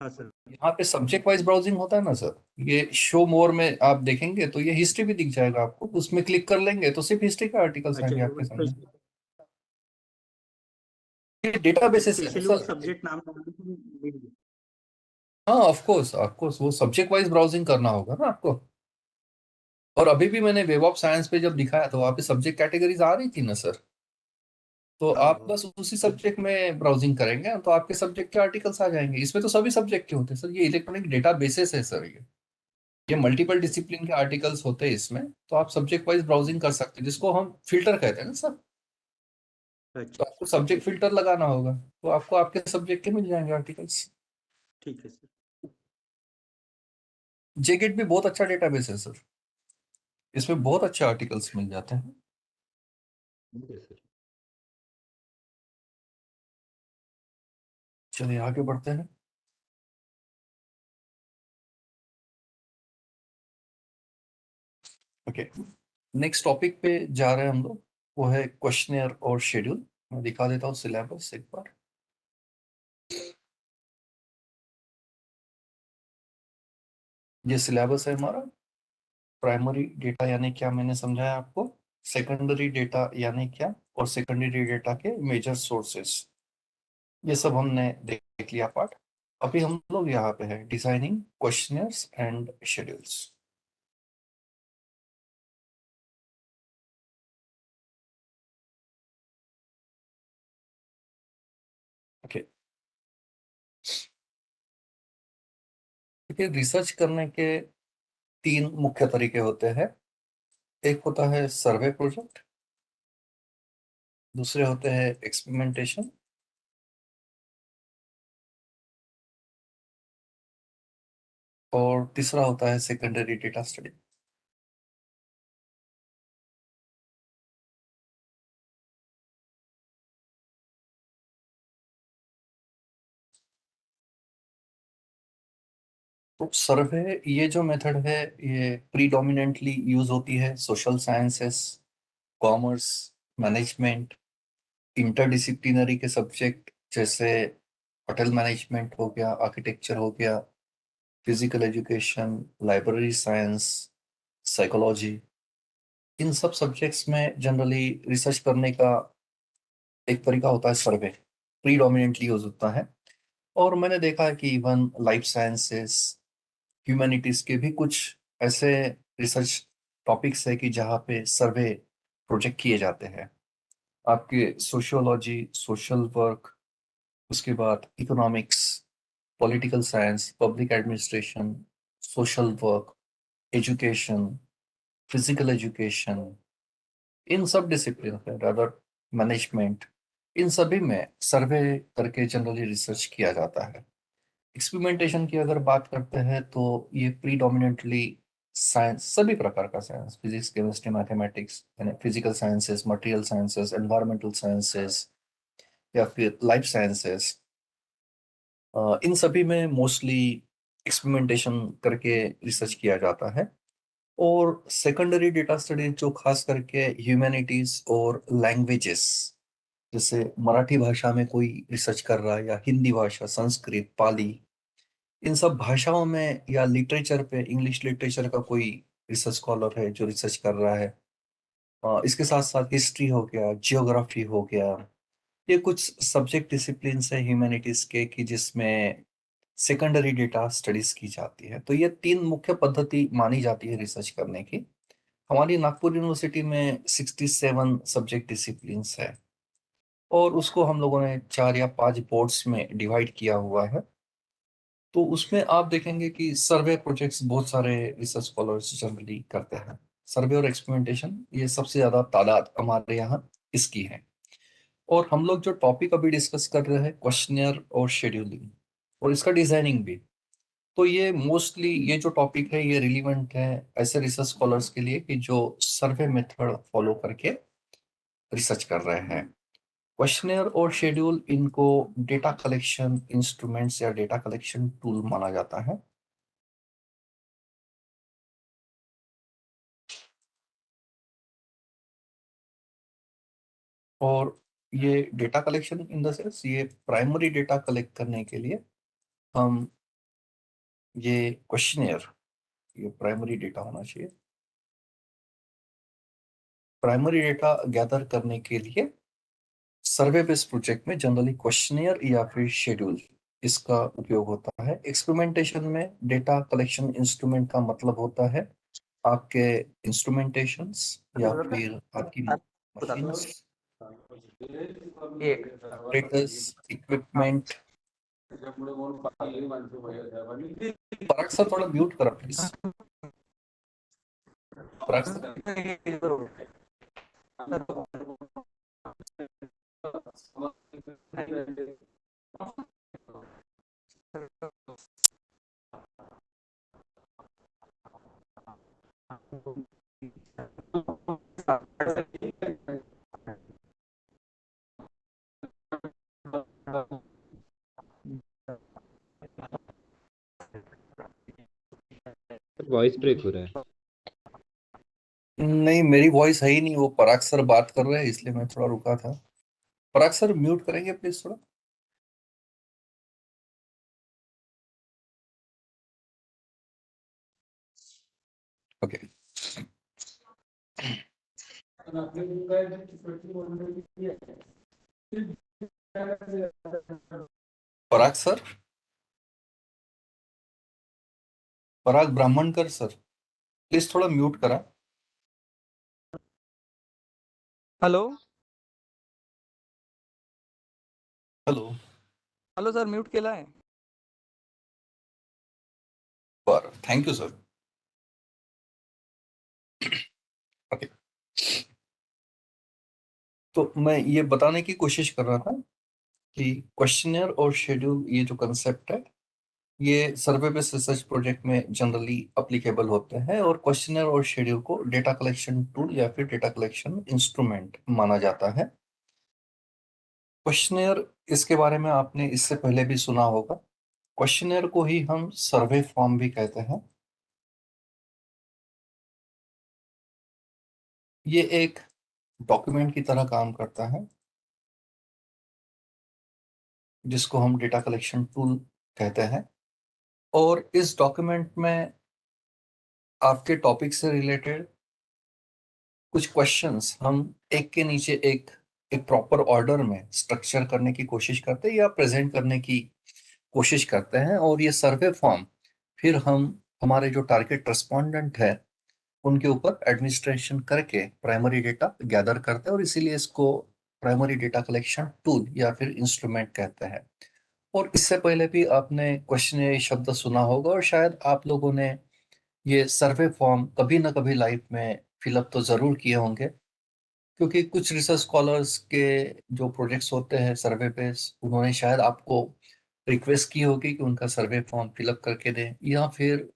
हाँ सर। यहाँ पे सब्जेक्ट वाइज ब्राउजिंग होता है ना सर, ये शो मोर में आप देखेंगे तो ये हिस्ट्री भी दिख जाएगा आपको। उसमें क्लिक कर लेंगे तो सिर्फ हिस्ट्री के आर्टिकल्स अच्छा आएंगे ये आपके उस पे सामने। ये डेटाबेसेस है ना स्पेशली वो सर। सब्जेक्ट नाम डालने के लिए मिल गया। हाँ, ऑफ कोर्स ऑफ कोर्स, वो सब्जेक्ट वाइज ब्राउजिंग करना होगा ना आपको। और अभी भी मैंने वेब ऑफ साइंस पे जब दिखाया तो वहाँ पे सब्जेक्ट कैटेगरीज आ रही थी ना सर। तो हाँ आप हाँ। बस उसी सब्जेक्ट में ब्राउजिंग करेंगे तो आपके सब्जेक्ट के आर्टिकल्स आ जाएंगे। इसमें तो सभी सब्जेक्ट के होते हैं सर, ये इलेक्ट्रॉनिक डेटाबेसेस है सर। ये मल्टीपल डिसिप्लिन के आर्टिकल्स होते हैं इसमें। तो आप सब्जेक्ट वाइज ब्राउजिंग कर सकते हैं, जिसको हम फिल्टर कहते हैं ना सर। तो अच्छा आपको सब्जेक्ट फिल्टर लगाना होगा, तो आपको आपके सब्जेक्ट के मिल जाएंगे आर्टिकल्स। ठीक है सर। जेकेट भी बहुत अच्छा डेटाबेस है सर, इसमें बहुत अच्छे आर्टिकल्स मिल जाते हैं। Okay sir. चलिए आगे बढ़ते हैं। ओके, नेक्स्ट टॉपिक पे जा रहे हैं हम लोग। वो है क्वेश्चनियर और शेड्यूल। मैं दिखा देता हूँ सिलेबस एक बार। ये सिलेबस है हमारा। प्राइमरी डेटा यानी क्या मैंने समझाया आपको, सेकेंडरी डेटा यानी क्या, और सेकेंडरी डेटा के मेजर सोर्सेस, ये सब हमने देख लिया पार्ट। अभी हम लोग यहाँ पे है designing questioners and schedules. Okay, देखिए रिसर्च करने के तीन मुख्य तरीके होते हैं। एक होता है सर्वे प्रोजेक्ट, दूसरे होते हैं एक्सपेरिमेंटेशन, और तीसरा होता है सेकेंडरी डेटा स्टडी। तो सर्वे, ये जो मेथड है, ये प्रीडोमिनेंटली यूज होती है social sciences, commerce, management, interdisciplinary के सब्जेक्ट जैसे होटल मैनेजमेंट हो गया, आर्किटेक्चर हो गया, physical education, library science, psychology. इन सब सब्जेक्ट्स में जनरली रिसर्च करने का एक तरीका होता है सर्वे, प्रीडोमिनेंटली यूज होता है। और मैंने देखा है कि इवन लाइफ साइंसेस, ह्यूमैनिटीज के भी कुछ ऐसे रिसर्च टॉपिक्स है कि जहाँ पे सर्वे प्रोजेक्ट किए जाते हैं। आपके सोशियोलॉजी, सोशल वर्क, उसके बाद economics, political science, public administration, social work, education, physical education, इन सब डिसिप्लिन में रादर मैनेजमेंट, इन सभी में सर्वे करके जनरली रिसर्च किया जाता है। एक्सपेरिमेंटेशन की अगर बात करते हैं तो ये प्रीडोमिनेंटली साइंस, सभी प्रकार का साइंस, फिजिक्स, केमिस्ट्री, मैथमेटिक्स, यानी physical sciences, material sciences, environmental sciences, या फिर लाइफ साइंसेस, इन सभी में मोस्टली एक्सपेरिमेंटेशन करके रिसर्च किया जाता है। और सेकेंडरी डेटा स्टडी जो खास करके ह्यूमैनिटीज और लैंग्वेजेस, जैसे मराठी भाषा में कोई रिसर्च कर रहा है, या हिंदी भाषा, संस्कृत, पाली, इन सब भाषाओं में, या लिटरेचर पे इंग्लिश लिटरेचर का कोई रिसर्च स्कॉलर है जो रिसर्च कर रहा है। इसके साथ साथ हिस्ट्री हो गया, जियोग्राफी हो गया। ये कुछ सब्जेक्ट डिसिप्लिन है ह्यूमैनिटीज के कि जिसमें सेकेंडरी डेटा स्टडीज की जाती है। तो ये तीन मुख्य पद्धति मानी जाती है रिसर्च करने की। हमारी नागपुर यूनिवर्सिटी में 67 सब्जेक्ट डिसिप्लिन्स है, और उसको हम लोगों ने 4 या 5 बोर्ड्स में डिवाइड किया हुआ है। तो उसमें आप देखेंगे कि सर्वे प्रोजेक्ट्स बहुत सारे रिसर्च स्कॉलर्स जनरली करते हैं। सर्वे और एक्सपेरिमेंटेशन, ये सबसे ज्यादा तादाद हमारे यहाँ इसकी है। और हम लोग जो टॉपिक अभी डिस्कस कर रहे हैं, क्वेश्चनियर और शेड्यूलिंग, और इसका डिजाइनिंग भी, तो ये मोस्टली ये जो टॉपिक है ये रिलीवेंट है ऐसे रिसर्च स्कॉलर्स के लिए कि जो सर्वे मेथड फॉलो करके रिसर्च कर रहे हैं। क्वेश्चनियर और शेड्यूल, इनको डेटा कलेक्शन इंस्ट्रूमेंट्स या डेटा कलेक्शन टूल माना जाता है। और ये data collection in the sense, ये प्राइमरी डेटा कलेक्ट करने के लिए हम, ये क्वेश्चनियर, ये प्राइमरी डेटा होना चाहिए। प्राइमरी डेटा गैदर करने के लिए सर्वे बेस्ड प्रोजेक्ट में जनरली क्वेश्चनियर या फिर शेड्यूल इसका उपयोग होता है। एक्सपेरिमेंटेशन में डेटा कलेक्शन इंस्ट्रूमेंट का मतलब होता है आपके इंस्ट्रूमेंटेशंस या फिर आपकी machines, operators, equipment. Parag sir थोड़ा म्यूट करा please. Parag sir voice break हो रहा है। नहीं, मेरी वॉइस है ही नहीं, वो पराग सर बात कर रहे हैं इसलिए मैं थोड़ा रुका था। पराग सर म्यूट करेंगे प्लीज थोड़ा। Okay. Parag sir, Parag Brahmankar sir, please थोड़ा म्यूट करा। Hello. Hello. Hello sir, mute केला आहे. बरं, थैंक यू सर। ओके, तो मैं ये बताने की कोशिश कर रहा था कि क्वेश्चनियर और शेड्यूल ये जो कंसेप्ट है ये सर्वे बेस्ड रिसर्च प्रोजेक्ट में जनरली अप्लीकेबल होते हैं, और क्वेश्चनियर और शेड्यूल को डेटा कलेक्शन टूल या फिर डेटा कलेक्शन इंस्ट्रूमेंट माना जाता है। क्वेश्चनियर, इसके बारे में आपने इससे पहले भी सुना होगा। क्वेश्चनियर को ही हम सर्वे फॉर्म भी कहते हैं। ये एक डॉक्यूमेंट की तरह काम करता है जिसको हम डेटा कलेक्शन टूल कहते हैं, और इस डॉक्यूमेंट में आपके टॉपिक से रिलेटेड कुछ क्वेश्चंस हम एक के नीचे एक एक प्रॉपर ऑर्डर में स्ट्रक्चर करने की कोशिश करते हैं या प्रेजेंट करने की कोशिश करते हैं, और ये सर्वे फॉर्म फिर हम हमारे जो टारगेट रेस्पोंडेंट है उनके ऊपर एडमिनिस्ट्रेशन करके प्राइमरी डेटा गैदर करते हैं, और इसीलिए इसको प्राइमरी डेटा कलेक्शन टूल या फिर इंस्ट्रूमेंट कहते हैं। और इससे पहले भी आपने क्वेश्चन ये शब्द सुना होगा, और शायद आप लोगों ने ये सर्वे फॉर्म कभी ना कभी लाइफ में फिलअप तो जरूर किए होंगे, क्योंकि कुछ रिसर्च स्कॉलर्स के जो प्रोजेक्ट्स होते हैं सर्वे पे, उन्होंने शायद आपको रिक्वेस्ट की होगी कि उनका सर्वे फॉर्म फिलअप करके दें, या फिर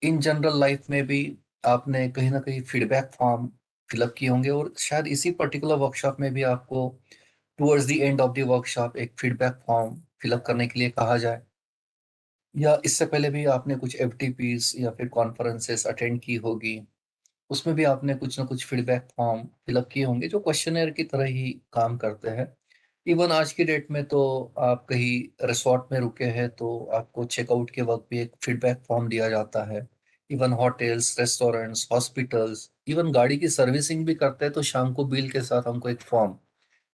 इन जनरल लाइफ में भी आपने कहीं ना कहीं फीडबैक फॉर्म फिलअप किए होंगे, और शायद इसी पर्टिकुलर वर्कशॉप में भी आपको towards the end of the workshop एक फीडबैक फॉर्म फिलअप करने के लिए कहा जाए, या इससे पहले भी आपने कुछ एफटीपीज या फिर कॉन्फ्रेंसेस अटेंड की होगी, उसमें भी आपने कुछ ना कुछ फीडबैक फॉर्म फिलअप किए होंगे जो क्वेश्चनर की तरह ही काम करते हैं। इवन आज की डेट में तो आप कहीं रिसोर्ट में रुके हैं तो आपको चेकआउट के वक्त भी एक फीडबैक फॉर्म दिया जाता है। Even hotels, restaurants, hospitals, even गाड़ी की सर्विसिंग भी करते हैं तो शाम को बिल के साथ हमको एक फॉर्म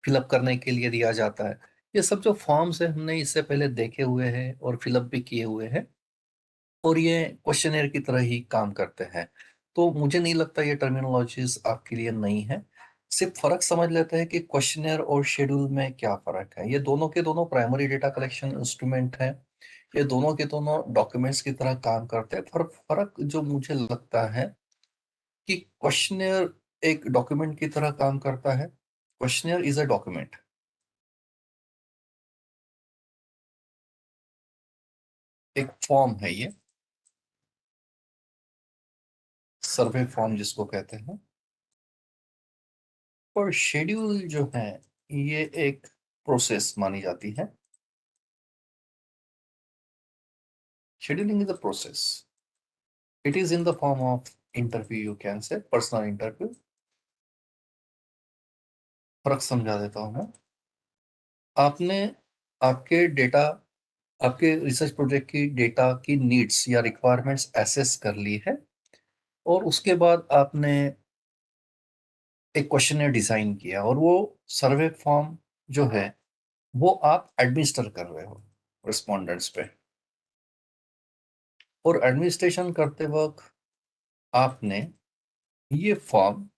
फिलअप करने के लिए दिया जाता है। ये सब जो फॉर्म्स है हमने इससे पहले देखे हुए हैं और फिलअप भी किए हुए हैं, और ये क्वेश्चनेयर की तरह ही काम करते हैं। तो मुझे नहीं लगता ये टर्मिनोलॉजीज आपके लिए नई है। सिर्फ फर्क समझ लेते हैं कि क्वेश्चनेयर और शेड्यूल में क्या फर्क है। ये दोनों के दोनों प्राइमरी डेटा कलेक्शन इंस्ट्रूमेंट है, ये दोनों के दोनों डॉक्यूमेंट्स की तरह काम करते हैं। फर्क फर्क जो मुझे लगता है कि क्वेश्चनेयर एक डॉक्यूमेंट की तरह काम करता है। क्वेश्चनेयर इज अ डॉक्यूमेंट, एक फॉर्म है ये, सर्वे फॉर्म जिसको कहते हैं। और शेड्यूल जो है ये एक प्रोसेस मानी जाती है। Scheduling is a process, it is in the form of interview, you can say personal interview. फर्क समझा देता हूं मैं। आपने आपके डेटा, आपके रिसर्च प्रोजेक्ट की डेटा की नीड्स या रिक्वायरमेंट्स एसेस कर ली है, और उसके बाद आपने एक क्वेश्चनर डिजाइन किया, और वो सर्वे फॉर्म जो है वो आप एडमिनिस्टर कर रहे हो रिस्पोंडेंट्स पे। और एडमिनिस्ट्रेशन करते वक्त आपने ये फॉर्म,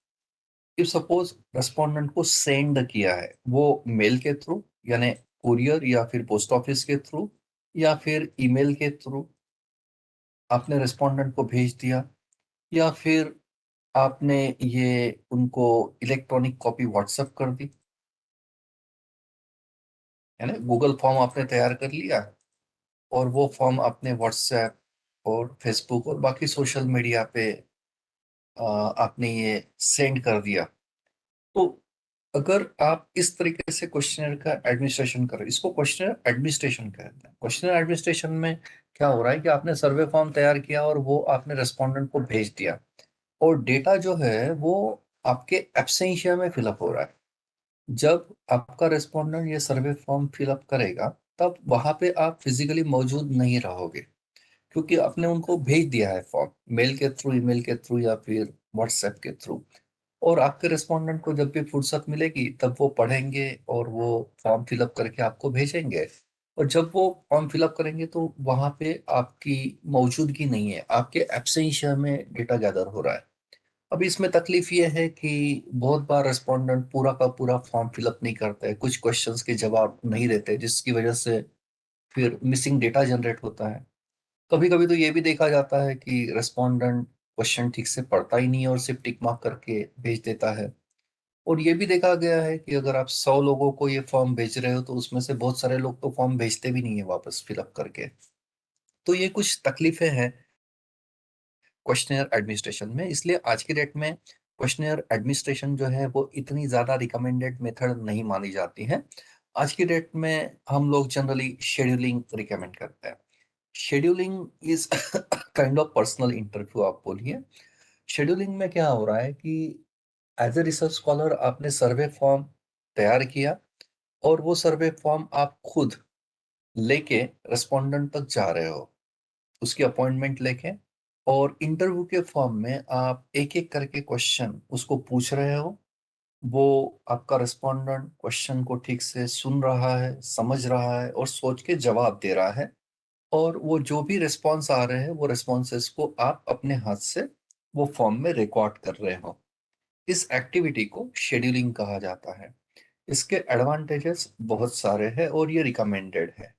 इफ सपोज रेस्पोंडेंट को सेंड किया है वो मेल के थ्रू, यानी कुरियर या फिर पोस्ट ऑफिस के थ्रू या फिर ईमेल के थ्रू आपने रेस्पोंडेंट को भेज दिया, या फिर आपने ये उनको इलेक्ट्रॉनिक कॉपी व्हाट्सएप कर दी, यानी गूगल फॉर्म आपने तैयार कर लिया और वो फॉर्म आपने व्हाट्सएप और फेसबुक और बाकी सोशल मीडिया पे आपने ये सेंड कर दिया। तो अगर आप इस तरीके से क्वेश्चनर का एडमिनिस्ट्रेशन करें, इसको क्वेश्चनर एडमिनिस्ट्रेशन कहते हैं। क्वेश्चनर एडमिनिस्ट्रेशन में क्या हो रहा है कि आपने सर्वे फॉर्म तैयार किया और वो आपने रेस्पोंडेंट को भेज दिया, और डेटा जो है वो आपके एब्सेंशिया में फिलअप हो रहा है। जब आपका रेस्पोंडेंट ये सर्वे फॉर्म फिलअप करेगा तब वहां पे आप फिजिकली मौजूद नहीं रहोगे, क्योंकि आपने उनको भेज दिया है फॉर्म मेल के थ्रू, ईमेल के थ्रू या फिर व्हाट्सएप के थ्रू। और आपके रेस्पोंडेंट को जब भी फुर्सत मिलेगी तब वो पढ़ेंगे और वो फॉर्म फिलअप करके आपको भेजेंगे। और जब वो फॉर्म फिलअप करेंगे तो वहां पे आपकी मौजूदगी नहीं है, आपके एब्सेंशिया में डेटा गैदर हो रहा है। अब इसमें तकलीफ ये है कि बहुत बार रेस्पोंडेंट पूरा का पूरा फॉर्म फिलअप नहीं करते हैं, कुछ क्वेश्चंस के जवाब नहीं देते, जिसकी वजह से फिर मिसिंग डेटा जनरेट होता है। कभी कभी तो ये भी देखा जाता है कि रेस्पोंडेंट क्वेश्चन ठीक से पढ़ता ही नहीं है और सिर्फ टिक मार्क करके भेज देता है। और ये भी देखा गया है कि अगर आप 100 लोगों को ये फॉर्म भेज रहे हो तो उसमें से बहुत सारे लोग तो फॉर्म भेजते भी नहीं है वापस फिलअप करके। तो ये कुछ तकलीफें हैं क्वेश्चनर एडमिनिस्ट्रेशन में। इसलिए आज की डेट में क्वेश्चनर एडमिनिस्ट्रेशन जो है वो इतनी ज्यादा रिकमेंडेड मेथड नहीं मानी जाती है। आज की डेट में हम लोग जनरली शेड्यूलिंग रिकमेंड करते हैं। Scheduling is kind of personal interview आप बोलिए। शेड्यूलिंग में क्या हो रहा है कि एज ए रिसर्च स्कॉलर आपने सर्वे फॉर्म तैयार किया और वो सर्वे फॉर्म आप खुद लेके रेस्पोंडेंट तक जा रहे हो उसकी अपॉइंटमेंट लेके, और इंटरव्यू के फॉर्म में आप एक एक करके क्वेश्चन उसको पूछ रहे हो। वो आपका रेस्पोंडेंट क्वेश्चन को ठीक से सुन रहा है, समझ रहा है और सोच के जवाब दे रहा है। और वो जो भी रिस्पॉन्स आ रहे हैं वो रिस्पॉन्सेस को आप अपने हाथ से वो फॉर्म में रिकॉर्ड कर रहे हो। इस एक्टिविटी को शेड्यूलिंग कहा जाता है। इसके एडवांटेजेस बहुत सारे हैं और ये रिकमेंडेड है,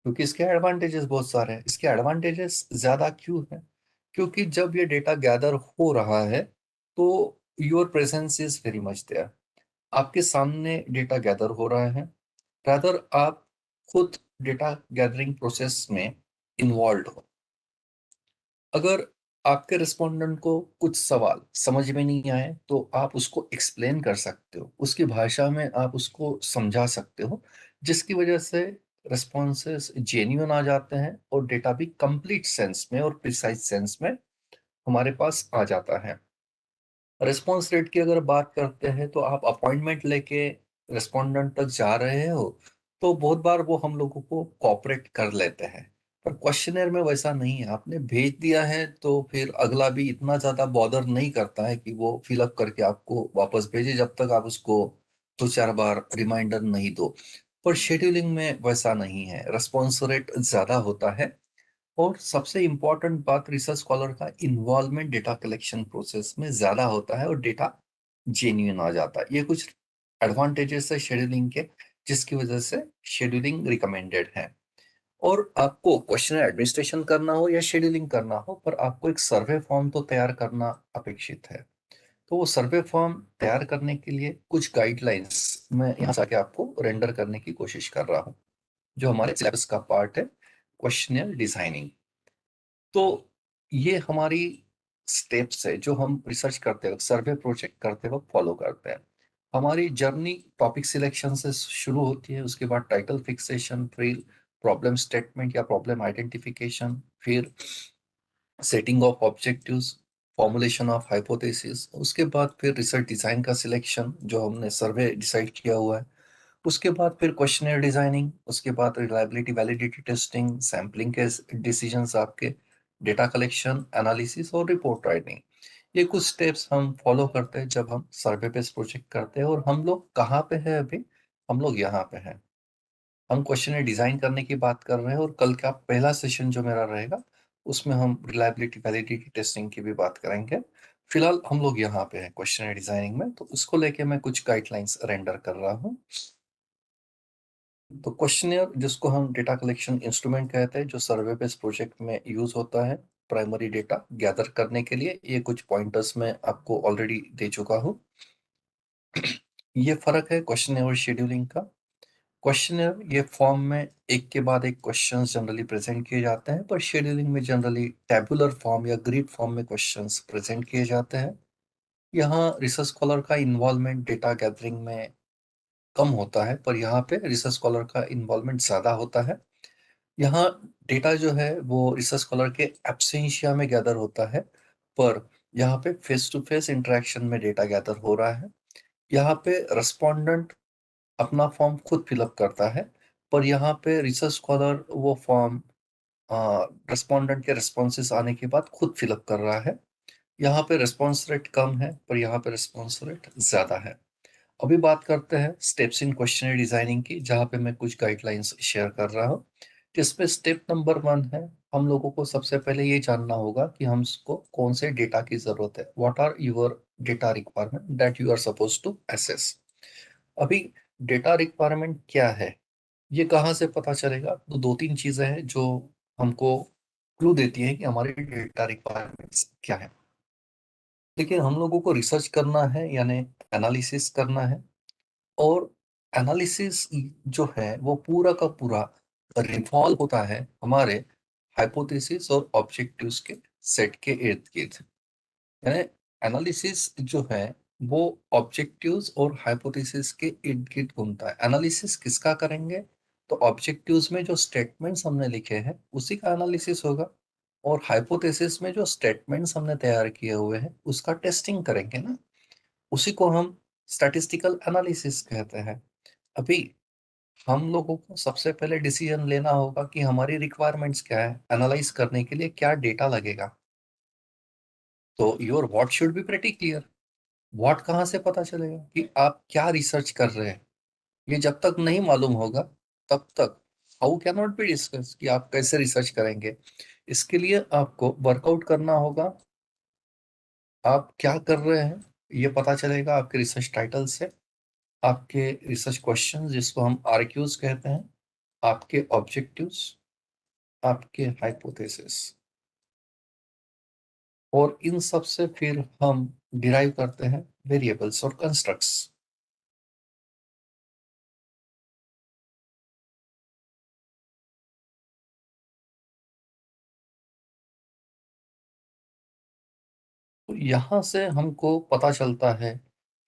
क्योंकि इसके एडवांटेजेस बहुत सारे हैं। इसके एडवांटेजेस ज्यादा क्यों हैं? क्योंकि जब ये डेटा गैदर हो रहा है तो your presence is very much there, आपके सामने डेटा गैदर हो रहा है। रादर आप खुद डेटा गैदरिंग प्रोसेस में इन्वॉल्व हो। अगर आपके रिस्पोंडेंट को कुछ सवाल समझ में नहीं आए तो आप उसको एक्सप्लेन कर सकते हो, उसकी भाषा में आप उसको समझा सकते हो, जिसकी वजह से रिस्पॉन्सेस जेन्युइन आ जाते हैं और डेटा भी कंप्लीट सेंस में और प्रिसाइज सेंस में हमारे पास आ जाता है। रिस्पॉन्स रेट की अगर बात करते हैं तो आप अपॉइंटमेंट लेके रिस्पोंडेंट तक जा रहे हो तो बहुत बार वो हम लोगों को कोऑपरेट कर लेते हैं। पर क्वेश्चनर में वैसा नहीं है, आपने भेज दिया है तो फिर अगला भी इतना ज्यादा बॉदर नहीं करता है कि वो फिलअप करके आपको वापस भेजे जब तक आप उसको 2-4 बार रिमाइंडर नहीं दो। पर शेड्यूलिंग में वैसा नहीं है, रिस्पॉन्स रेट ज्यादा होता है। और सबसे इम्पोर्टेंट बात, रिसर्च स्कॉलर का इन्वॉल्वमेंट डेटा कलेक्शन प्रोसेस में ज्यादा होता है और डेटा जेन्युइन आ जाता है। ये कुछ एडवांटेजेस है शेड्यूलिंग के, जिसकी वजह से शेड्यूलिंग रिकमेंडेड है। और आपको क्वेश्चन एडमिनिस्ट्रेशन करना हो या शेड्यूलिंग करना हो, पर आपको एक सर्वे फॉर्म तो तैयार करना अपेक्षित है। तो वो सर्वे फॉर्म तैयार करने के लिए कुछ गाइडलाइंस मैं यहाँ से आके आपको रेंडर करने की कोशिश कर रहा हूँ, जो हमारे सिलेबस का पार्ट है, क्वेश्चनर डिजाइनिंग। तो ये हमारी स्टेप्स है जो हम रिसर्च करते वक्त, सर्वे प्रोजेक्ट करते वक्त फॉलो करते हैं। हमारी जर्नी टॉपिक सिलेक्शन से शुरू होती है, उसके बाद टाइटल फिक्सेशन, फिर प्रॉब्लम स्टेटमेंट या प्रॉब्लम आइडेंटिफिकेशन, फिर setting of objectives, formulation of hypothesis, उसके बाद फिर रिसर्च डिजाइन का सिलेक्शन जो हमने सर्वे डिसाइड किया हुआ है, उसके बाद फिर क्वेश्चनर डिजाइनिंग, उसके बाद रिलायबिलिटी वैलिडिटी टेस्टिंग, सैम्पलिंग के डिसीजंस आपके, डेटा कलेक्शन, एनालिसिस और रिपोर्ट राइटिंग। ये कुछ स्टेप्स हम फॉलो करते हैं जब हम सर्वे बेस्ड प्रोजेक्ट करते हैं। और हम लोग कहाँ पे हैं अभी? हम लोग यहाँ पे हैं। हम क्वेश्चनर डिजाइन करने की बात कर रहे हैं और कल का पहला सेशन जो मेरा रहेगा उसमें हम रिलायबिलिटी वैलिडिटी टेस्टिंग की भी बात करेंगे। फिलहाल हम लोग यहाँ पे हैं क्वेश्चनर डिजाइनिंग में, तो उसको लेके मैं कुछ गाइडलाइंस रेंडर कर रहा हूँ। तो क्वेश्चनर जिसको हम डेटा कलेक्शन इंस्ट्रूमेंट कहते हैं, जो सर्वे बेस्ड प्रोजेक्ट में यूज होता है प्राइमरी डेटा गैदर करने के लिए, ये कुछ पॉइंटर्स मैं आपको ऑलरेडी दे चुका हूँ। ये फर्क है क्वेश्चनर और शेड्यूलिंग का। क्वेश्चनर ये फॉर्म में एक के बाद एक क्वेश्चंस जनरली प्रेजेंट किए जाते हैं, पर शेड्यूलिंग में जनरली टैबुलर फॉर्म या ग्रिड फॉर्म में क्वेश्चंस प्रेजेंट किए जाते हैं। यहाँ रिसर्च स्कॉलर का इन्वॉल्वमेंट डेटा गैदरिंग में कम होता है, पर यहाँ पे रिसर्च स्कॉलर का इन्वॉल्वमेंट ज्यादा होता है। यहाँ डेटा जो है वो रिसर्च स्कॉलर के एब्सेंशिया में गैदर होता है, पर यहाँ पे फेस टू फेस इंटरेक्शन में डेटा गैदर हो रहा है। यहाँ पे रेस्पोंडेंट अपना फॉर्म खुद फिलअप करता है, पर यहाँ पे रिसर्च स्कॉलर वो फॉर्म रेस्पोंडेंट के रेस्पॉन्सेस आने के बाद खुद फिलअप कर रहा है। यहाँ पे रेस्पॉन्स रेट कम है, पर यहाँ पे रेस्पॉन्स रेट ज्यादा है। अभी बात करते हैं स्टेप्स इन क्वेश्चनरी डिजाइनिंग की, जहाँ पे मैं कुछ गाइडलाइंस शेयर कर रहा हूँ। जिसमें स्टेप नंबर 1 है, हम लोगों को सबसे पहले ये जानना होगा कि हमको कौन से डेटा की जरूरत है। What are your data requirement that you are suppose to assess. अभी डेटा रिक्वायरमेंट क्या है, ये कहाँ से पता चलेगा? तो 2-3 चीजें हैं जो हमको क्लू देती हैं कि हमारी डेटा रिक्वायरमेंट्स क्या है। लेकिन हम लोगों को रिसर्च करना है, यानी एनालिसिस करना है, और एनालिसिस जो है वो पूरा का पूरा रिवॉल्व होता है हमारे हाइपोथेसिस और ऑब्जेक्टिव्स के सेट के इर्द गिर्द। यानी एनालिसिस जो है वो ऑब्जेक्टिव्स और हाइपोथेसिस के इर्द गिर्द घूमता है। एनालिसिस किसका करेंगे? तो ऑब्जेक्टिव्स में जो स्टेटमेंट्स हमने लिखे हैं उसी का एनालिसिस होगा, और हाइपोथेसिस में जो स्टेटमेंट्स हमने तैयार किए हुए हैं उसका टेस्टिंग करेंगे ना। उसी को हम स्टैटिस्टिकल एनालिसिस कहते हैं। अभी हम लोगों को सबसे पहले डिसीजन लेना होगा कि हमारी रिक्वायरमेंट्स क्या है, एनालाइज करने के लिए क्या डेटा लगेगा। तो your what should be pretty clear. What कहाँ से पता चलेगा कि आप क्या रिसर्च कर रहे हैं? ये जब तक नहीं मालूम होगा तब तक how can not be discuss कि आप कैसे रिसर्च करेंगे। इसके लिए आपको वर्कआउट करना होगा आप क्या कर रहे हैं। ये पता चलेगा आपके रिसर्च टाइटल से, आपके रिसर्च क्वेश्चन जिसको हम आरक्यूज कहते हैं, आपके ऑब्जेक्टिव्स, आपके हाइपोथेसिस, और इन सब से फिर हम डिराइव करते हैं वेरिएबल्स और कंस्ट्रक्ट्स। तो यहाँ से हमको पता चलता है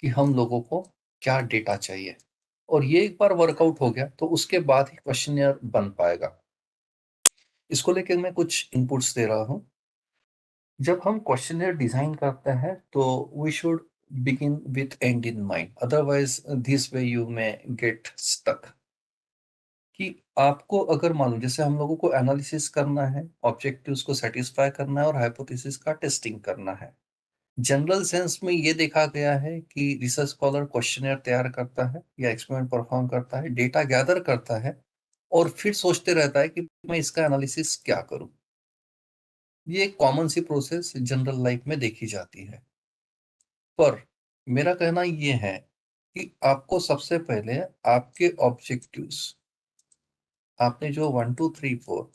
कि हम लोगों को क्या डेटा चाहिए, और ये एक बार वर्कआउट हो गया तो उसके बाद ही क्वेश्चनियर बन पाएगा। इसको लेकर मैं कुछ इनपुट्स दे रहा हूँ। जब हम क्वेश्चनियर डिजाइन करते हैं तो we should begin with end in mind, otherwise this way you may get stuck. कि आपको अगर मान लो जैसे हम लोगों को एनालिसिस करना है, ऑब्जेक्टिव्स को सेटिस्फाई करना है और हाइपोथेसिस का टेस्टिंग करना है। जनरल सेंस में ये देखा गया है कि रिसर्च स्कॉलर क्वेश्चनियर तैयार करता है या एक्सपेरिमेंट परफॉर्म करता है, डेटा गैदर करता है, और फिर सोचते रहता है कि मैं इसका एनालिसिस क्या करूं। ये एक कॉमन सी प्रोसेस जनरल लाइफ में देखी जाती है। पर मेरा कहना ये है कि आपको सबसे पहले आपके ऑब्जेक्टिव्स, आपने जो 1 2 3 4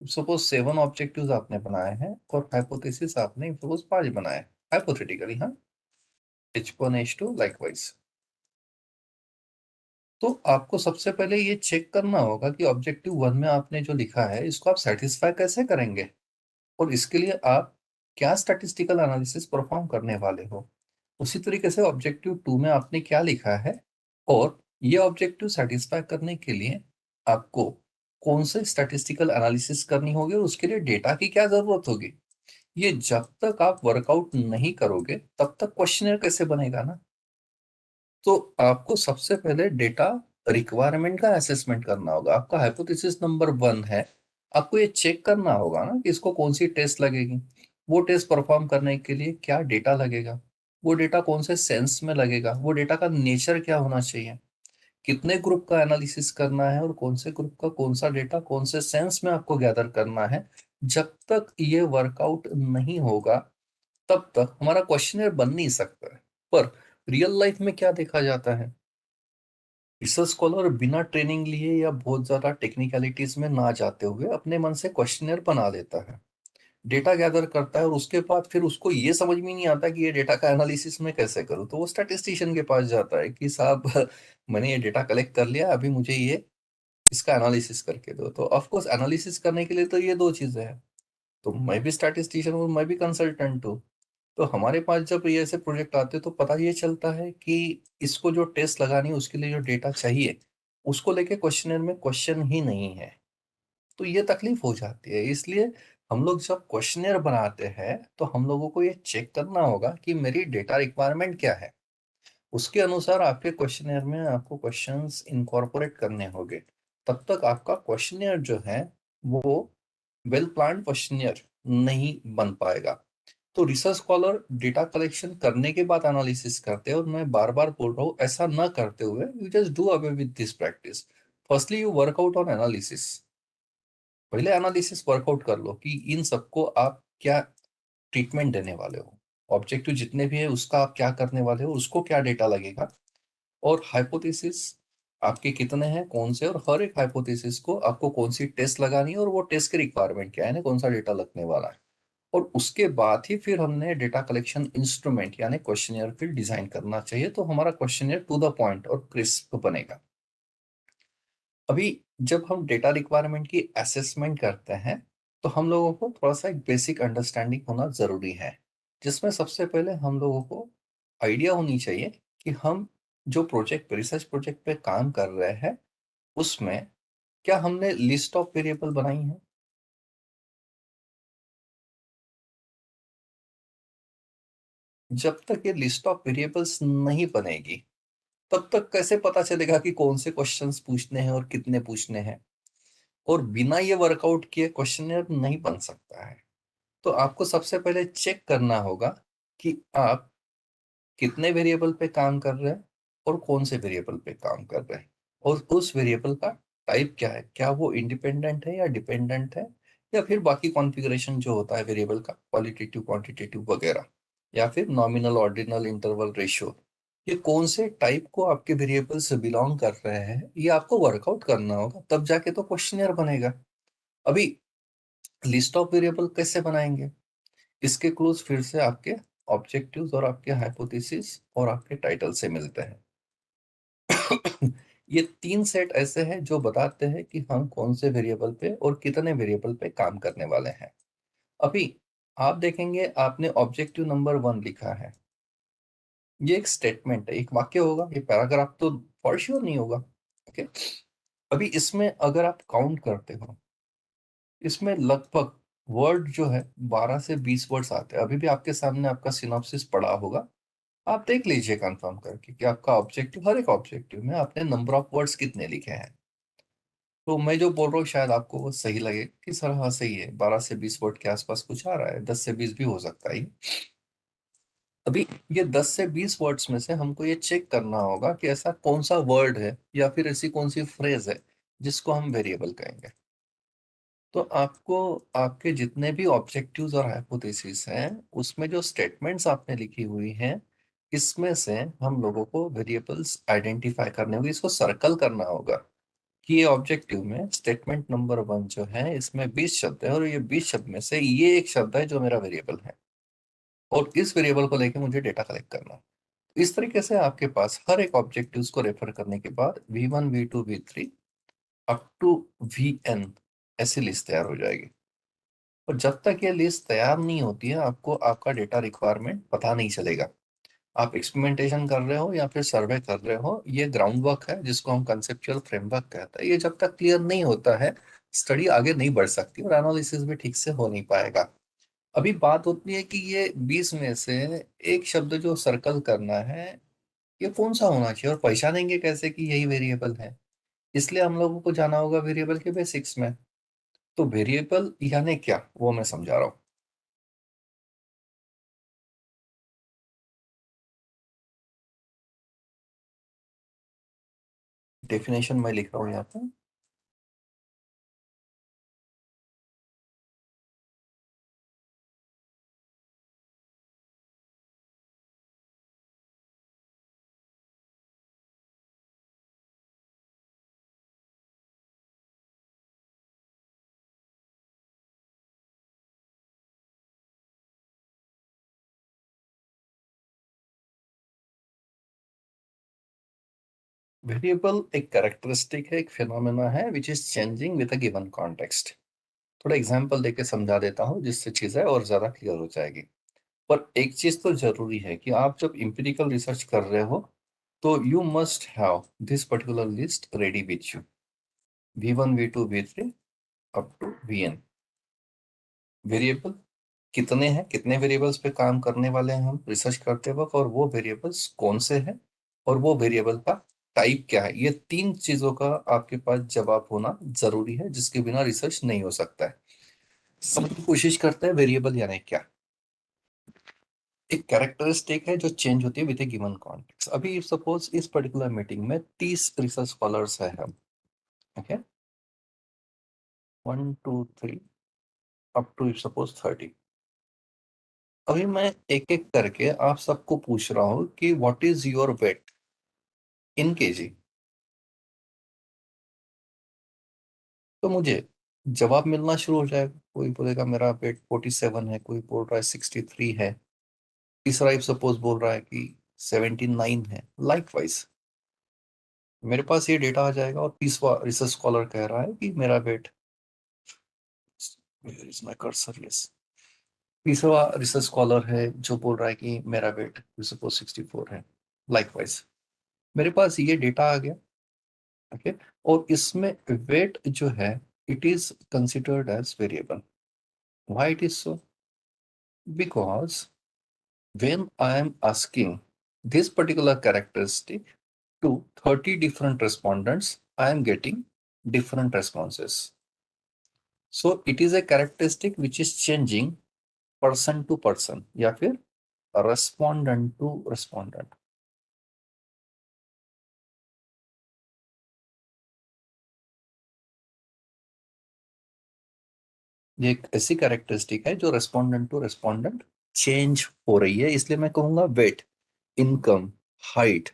सपोज 7 ऑब्जेक्टिव्स आपने बनाए हैं और हाइपोथेसिस आपने सपोज 5 बनाए, हाइपोथेटिकली, हाँ, H1 H2 लाइकवाइज। तो आपको सबसे पहले ये चेक करना होगा कि ऑब्जेक्टिव 1 में आपने जो लिखा है इसको आप सेटिस्फाई कैसे करेंगे, और इसके लिए आप क्या स्टैटिस्टिकल एनालिसिस परफॉर्म करने वाले हो। उसी तरीके से ऑब्जेक्टिव 2 में आपने क्या लिखा है, और ये ऑब्जेक्टिव सेटिस्फाई करने के लिए आपको कौन से स्टैटिस्टिकल एनालिसिस करनी होगी और उसके लिए डेटा की क्या जरूरत होगी। ये जब तक आप वर्कआउट नहीं करोगे तब तक क्वेश्चनर कैसे बनेगा ना। तो आपको सबसे पहले डेटा रिक्वायरमेंट का असेसमेंट करना होगा। आपका हाइपोथेसिस नंबर 1 है, आपको ये चेक करना होगा ना कि इसको कौन सी टेस्ट लगेगी, वो टेस्ट परफॉर्म करने के लिए क्या डेटा लगेगा, वो डेटा कौन से सेंस में लगेगा, वो डेटा का नेचर क्या होना चाहिए, कितने ग्रुप का एनालिसिस करना है और कौन से ग्रुप का कौन सा डेटा कौन से सेंस में आपको गैदर करना है, जब तक ये वर्कआउट नहीं होगा तब तक हमारा क्वेश्चनर बन नहीं सकता है। पर रियल लाइफ में क्या देखा जाता है, रिसर्च स्कॉलर बिना ट्रेनिंग लिए या बहुत ज्यादा टेक्निकलिटीज में ना जाते हुए अपने मन से क्वेश्चनर बना लेता है, डेटा गैदर करता है, और उसके बाद फिर उसको ये समझ में नहीं आता कि ये डेटा का एनालिसिस मैं कैसे करूँ, तो वो स्टैटिस्टिशियन के पास जाता है कि साहब मैंने ये डेटा कलेक्ट कर लिया, अभी मुझे ये इसका एनालिसिस करके दो। तो ऑफ कोर्स एनालिसिस करने के लिए तो ये दो चीजें हैं, तो मैं भी स्टैटिस्टिशियन हूँ, मैं भी कंसल्टेंट हूँ। तो हमारे पास जब ये ऐसे प्रोजेक्ट आते हैं तो पता ये चलता है कि इसको जो टेस्ट लगानी है उसके लिए जो डेटा चाहिए उसको लेके क्वेश्चनर में क्वेश्चन ही नहीं है, तो ये तकलीफ हो जाती है। इसलिए हम लोग जब क्वेश्चनर बनाते हैं तो हम लोगों को ये चेक करना होगा कि मेरी डेटा रिक्वायरमेंट क्या है, उसके अनुसार आपके क्वेश्चनर में आपको क्वेश्चंस इनकॉर्पोरेट करने होंगे। तब तक आपका क्वेश्चनर जो है वो वेल प्लान्ड क्वेश्चनर नहीं बन पाएगा। तो रिसर्च स्कॉलर डेटा कलेक्शन करने के बाद एनालिसिस करते हैं, और मैं बार बार बोल रहा हूँ ऐसा ना करते हुए you just do away with this practice. Firstly you workout on analysis, पहले एनालिसिस वर्कआउट कर लो कि इन सबको आप क्या ट्रीटमेंट देने वाले हो, ऑब्जेक्टिव जितने भी है उसका आप क्या करने वाले हो, उसको क्या डेटा लगेगा, और हाइपोथेसिस आपके कितने हैं कौन से, और हर एक हाइपोथेसिस को आपको कौन सी टेस्ट लगानी है और वो टेस्ट की रिक्वायरमेंट क्या है, यानी कौन सा डेटा लगने वाला है। और उसके बाद ही फिर हमने डेटा कलेक्शन इंस्ट्रूमेंट यानी क्वेश्चनियर फिर डिजाइन करना चाहिए, तो हमारा क्वेश्चनियर टू द पॉइंट और क्रिस्प बनेगा। अभी जब हम डेटा रिक्वायरमेंट की असेसमेंट करते हैं तो हम लोगों को थोड़ा सा एक बेसिक अंडरस्टैंडिंग होना जरूरी है, जिसमें सबसे पहले हम लोगों को आइडिया होनी चाहिए कि हम जो प्रोजेक्ट रिसर्च प्रोजेक्ट पे काम कर रहे हैं उसमें क्या हमने लिस्ट ऑफ वेरिएबल बनाई है। जब तक ये लिस्ट ऑफ वेरिएबल्स नहीं बनेगी तब तक कैसे पता चलेगा कि कौन से क्वेश्चंस पूछने हैं और कितने पूछने हैं, और बिना ये वर्कआउट किए क्वेश्चनर नहीं बन सकता है। तो आपको सबसे पहले चेक करना होगा कि आप कितने वेरिएबल पे काम कर रहे हैं और कौन से वेरिएबल पे काम कर रहे हैं, और उस वेरिएबल का टाइप क्या है, क्या वो इंडिपेंडेंट है या डिपेंडेंट है, या फिर बाकी कॉन्फ़िगरेशन जो होता है वेरिएबल का क्वालिटेटिव क्वांटिटेटिव वगैरह, या फिर नॉमिनल ऑर्डिनल इंटरवल रेशियो, ये कौन से टाइप को आपके वेरिएबल से बिलोंग कर रहे हैं, ये आपको वर्कआउट करना होगा, तब जाके तो क्वेश्चनर बनेगा। अभी लिस्ट ऑफ वेरिएबल कैसे बनाएंगे, इसके क्लूज फिर से आपके ऑब्जेक्टिव्स और आपके हाइपोथेसिस और आपके टाइटल से मिलते हैं। ये तीन सेट ऐसे हैं जो बताते हैं कि हम कौन से वेरिएबल पे और कितने वेरिएबल पे काम करने वाले हैं। अभी आप देखेंगे आपने ऑब्जेक्टिव नंबर 1 लिखा है, ये एक स्टेटमेंट है, एक वाक्य होगा, ये पैराग्राफ तो फॉर श्योर नहीं होगा। ओके, अभी इसमें अगर आप काउंट करते हो इसमें लगभग वर्ड जो है 12 से 20 वर्ड्स आते हैं। अभी भी आपके सामने आपका सिनॉप्सिस पड़ा होगा, आप देख लीजिए कंफर्म करके कि आपका ऑब्जेक्टिव, हर एक ऑब्जेक्टिव में आपने नंबर ऑफ वर्ड्स कितने लिखे हैं। तो मैं जो बोल रहा हूँ शायद आपको वो सही लगे कि सर हाँ सही है, 12 से 20 वर्ड के आसपास कुछ आ रहा है, 10 से 20 भी हो सकता है। अभी ये 10 से 20 वर्ड्स में से हमको ये चेक करना होगा कि ऐसा कौन सा वर्ड है या फिर ऐसी कौन सी फ्रेज है जिसको हम वेरिएबल कहेंगे। तो आपको आपके जितने भी ऑब्जेक्टिव्स और हाइपोथेसिस हैं उसमें जो स्टेटमेंट्स आपने लिखी हुई हैं, इसमें से हम लोगों को वेरिएबल्स आइडेंटिफाई करने होंगे, इसको सर्कल करना होगा कि ये ऑब्जेक्टिव में स्टेटमेंट नंबर 1 जो है इसमें 20 शब्द है, और ये 20 शब्द में से ये एक शब्द है जो मेरा वेरिएबल है, और इस वेरिएबल को लेके मुझे डेटा कलेक्ट करना है। इस तरीके से आपके पास हर एक ऑब्जेक्टिव्स को रेफर करने के बाद V1 V2 V3 up to VN ऐसी लिस्ट तैयार हो जाएगी। और जब तक ये लिस्ट तैयार नहीं होती है आपको आपका डेटा रिक्वायरमेंट पता नहीं चलेगा। आप एक्सपेरिमेंटेशन कर रहे हो या फिर सर्वे कर रहे हो, ये ग्राउंड वर्क है जिसको हम कंसेप्चुअल फ्रेमवर्क कहते हैं, ये जब तक क्लियर नहीं होता है स्टडी आगे नहीं बढ़ सकती और एनालिसिस भी ठीक से हो नहीं पाएगा। अभी बात होती है कि ये 20 में से एक शब्द जो सर्कल करना है ये कौन सा होना चाहिए, और पहचानेंगे कैसे कि यही वेरिएबल है। इसलिए हम लोगों को जाना होगा वेरिएबल के बेसिक्स में। तो वेरिएबल यानी क्या वो मैं समझा रहा हूँ। डेफिनेशन मैं लिख रहा हूँ यहाँ पे। वेरिएबल एक कैरेक्टरिस्टिक है, एक फिनोमेना है which is changing with a given context. थोड़ा एग्जांपल देके समझा देता हूँ जिससे चीजें और ज्यादा क्लियर हो जाएगी। पर एक चीज तो जरूरी है कि आप जब इंपिरिकल रिसर्च कर रहे हो तो you must have this particular list ready with you, V1 V2 V3 up to VN। Variable कितने हैं, कितने वेरिएबल्स पे काम करने वाले हैं हम रिसर्च करते वक्त, और वो वेरिएबल्स कौन से हैं, और वो वेरिएबल का टाइप क्या है। ये तीन चीजों का आपके पास जवाब होना जरूरी है, जिसके बिना रिसर्च नहीं हो सकता है। सब कोशिश करते हैं वेरिएबल यानी क्या। एक कैरेक्टरिस्टिक है जो चेंज होती है विद ए गिवन कॉन्टेक्स्ट। अभी सपोज इस पर्टिकुलर मीटिंग में 30 रिसर्च स्कॉलर्स है हम, ओके, 1 2 3 अप टू सपोज 30। अभी मैं एक एक करके आप सबको पूछ रहा हूँ कि what is your weight in KG. तो मुझे जवाब मिलना शुरू हो जाएगा। कोई बोलेगा मेरा वेट 47 है, कोई बोल रहा है 63 है, तीसरा इफ सपोज बोल रहा है कि 79 है। लाइकवाइज मेरे पास ये डेटा आ जाएगा, और तीसरा रिसर्च स्कॉलर कह रहा है कि मेरा weight, where is my cursor, yes, तीसरा रिसर्च स्कॉलर है जो बोल रहा है कि मेरा वेट सपोज 64 है। लाइकवाइज मेरे पास ये डेटा आ गया, ओके। और इसमें वेट जो है it is considered as variable. Why it is so? Because when I am asking this particular characteristic to 30 different respondents, I am getting different responses. So it is a characteristic which is changing person to person या फिर respondent to respondent। ये एक ऐसी कैरेक्टरिस्टिक है जो रेस्पोंडेंट टू रेस्पोंडेंट चेंज हो रही है। इसलिए मैं कहूंगा weight, income, height,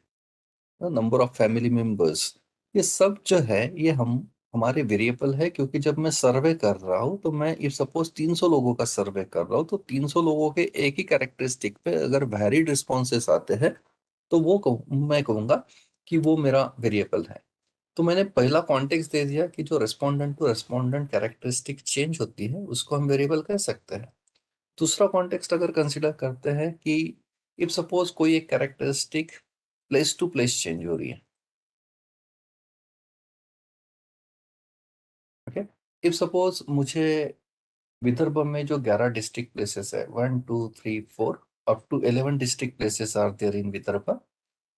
number of family members, ये सब जो है ये हम हमारे वेरिएबल है। क्योंकि जब मैं सर्वे कर रहा हूँ तो मैं इफ सपोज 300 लोगों का सर्वे कर रहा हूँ, तो 300 लोगों के एक ही कैरेक्टरिस्टिक पे अगर वैरिड रिस्पॉन्सेस आते हैं तो मैं कहूंगा कि वो मेरा वेरिएबल है। तो मैंने पहला कॉन्टेक्स्ट दे दिया कि जो respondent to respondent characteristic change होती है उसको हम वेरिएबल कह सकते हैं। दूसरा कॉन्टेक्स्ट अगर कंसिडर करते हैं कि इफ सपोज कोई एक characteristic place to place change हो रही है, ओके। इफ सपोज मुझे विदर्भ में जो 11 डिस्ट्रिक्ट प्लेसेस है, 1 2 3 4 up to 11 district places are there in Vidarbha,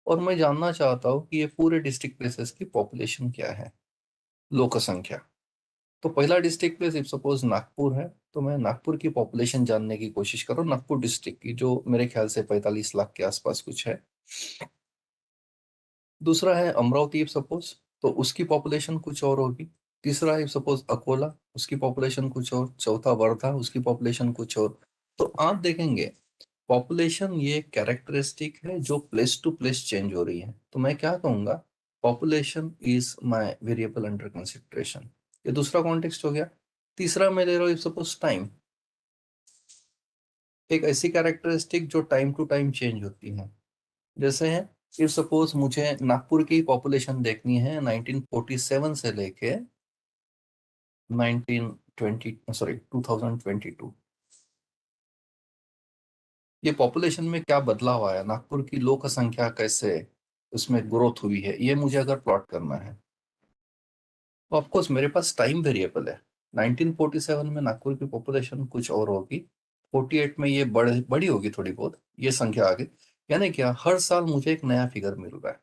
और मैं जानना चाहता हूँ कि ये पूरे डिस्ट्रिक्ट प्लेसेस की पॉपुलेशन क्या है, लोक संख्या। तो पहला district place if suppose Nagpur है, तो मैं नागपुर की पॉपुलेशन जानने की कोशिश करूँ, नागपुर डिस्ट्रिक्ट की, जो मेरे ख्याल से 45 लाख के आसपास कुछ है। दूसरा है अमरावती इफ सपोज, तो उसकी पॉपुलेशन कुछ और होगी। तीसरा इफ सपोज अकोला, उसकी पॉपुलेशन कुछ और। चौथा वर्धा, उसकी पॉपुलेशन कुछ और। तो आप देखेंगे पॉपुलेशन ये कैरेक्टरिस्टिक है जो प्लेस टू प्लेस चेंज हो रही है। तो मैं क्या कहूंगा, population is my variable under consideration. ये दूसरा कॉन्टेक्स्ट हो गया। तीसरा मैं ले रहा हूँ इफ सपोज टाइम, एक ऐसी कैरेक्टरिस्टिक जो टाइम टू टाइम चेंज होती है। जैसे है इफ सपोज मुझे नागपुर की पॉपुलेशन देखनी है 1947 से लेके 2022, ये पॉपुलेशन में क्या बदलाव आया, नागपुर की लोक संख्या कैसे उसमें ग्रोथ हुई है, ये मुझे अगर प्लॉट करना है तो ऑफकोर्स मेरे पास टाइम वेरिएबल है। 1947 में नागपुर की पॉपुलेशन कुछ और होगी, 48 में ये बड़ी होगी थोड़ी बहुत, ये संख्या आगे। यानी क्या, हर साल मुझे एक नया फिगर मिल रहा है।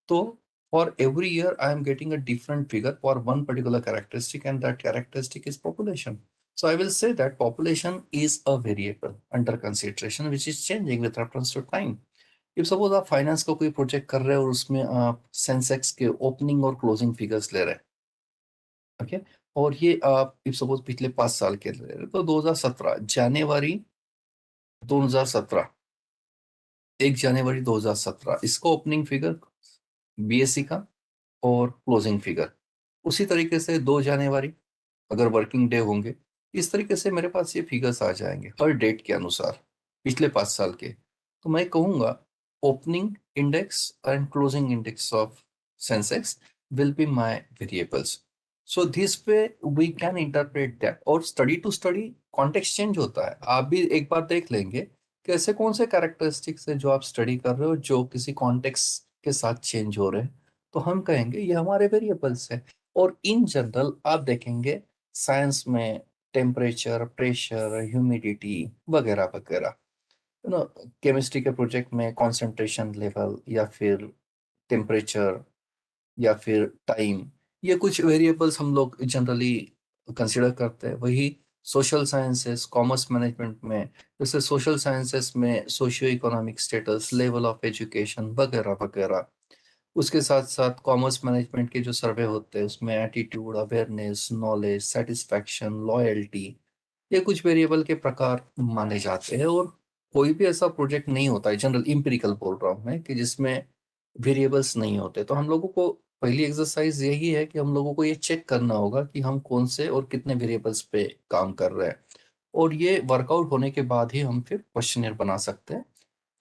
तो for every year I am getting a different figure for one particular characteristic, and that characteristic is population. So I will say that population is a variable under consideration which is changing with reference to time. If suppose आप फाइनेंस का कोई प्रोजेक्ट कर रहे हैं और उसमें आप सेंसेक्स के ओपनिंग और क्लोजिंग फिगर्स ले रहे हैं, ओके, और ये आप इफ सपोज पिछले 5 साल के ले रहे हैं, तो 2017 जनवरी 2017, 1 जनवरी 2017 इसका ओपनिंग फिगर बीएससी का और क्लोजिंग फिगर। उसी तरीके से 2 जनवरी अगर वर्किंग डे होंगे, इस तरीके से मेरे पास ये फिगर्स आ जाएंगे हर डेट के अनुसार पिछले 5 साल के। तो मैं कहूँगा opening index and closing index of Sensex will be my variables. So this way we can interpret that, और study to study context change होता है। आप भी एक बार देख लेंगे कि ऐसे कौन से कैरेक्टरिस्टिक्स है जो आप स्टडी कर रहे हो जो किसी कॉन्टेक्स्ट के साथ चेंज हो रहे हैं, तो हम कहेंगे ये हमारे वेरिएबल्स है। और इन जनरल आप देखेंगे साइंस में टेम्परेचर, प्रेशर, ह्यूमिडिटी वगैरह वगैरह, यू नो, केमिस्ट्री के प्रोजेक्ट में कंसंट्रेशन लेवल या फिर टेम्परेचर या फिर टाइम, ये कुछ वेरिएबल्स हम लोग जनरली कंसिडर करते हैं। वही सोशल साइंसेस, कॉमर्स मैनेजमेंट में, जैसे सोशल साइंसेस में socio economic status, level of education वगैरह वगैरह। उसके साथ साथ कॉमर्स मैनेजमेंट के जो सर्वे होते हैं उसमें attitude, awareness, knowledge, satisfaction, loyalty, ये कुछ वेरिएबल के प्रकार माने जाते हैं। और कोई भी ऐसा प्रोजेक्ट नहीं होता है, जनरल इम्पिरिकल बोल रहा हूँ मैं, कि जिसमें वेरिएबल्स नहीं होते। तो हम लोगों को पहली एक्सरसाइज यही है कि हम लोगों को ये चेक करना होगा कि हम कौन से और कितने वेरिएबल्स पे काम कर रहे हैं, और ये वर्कआउट होने के बाद ही हम फिर क्वेश्चनर बना सकते हैं।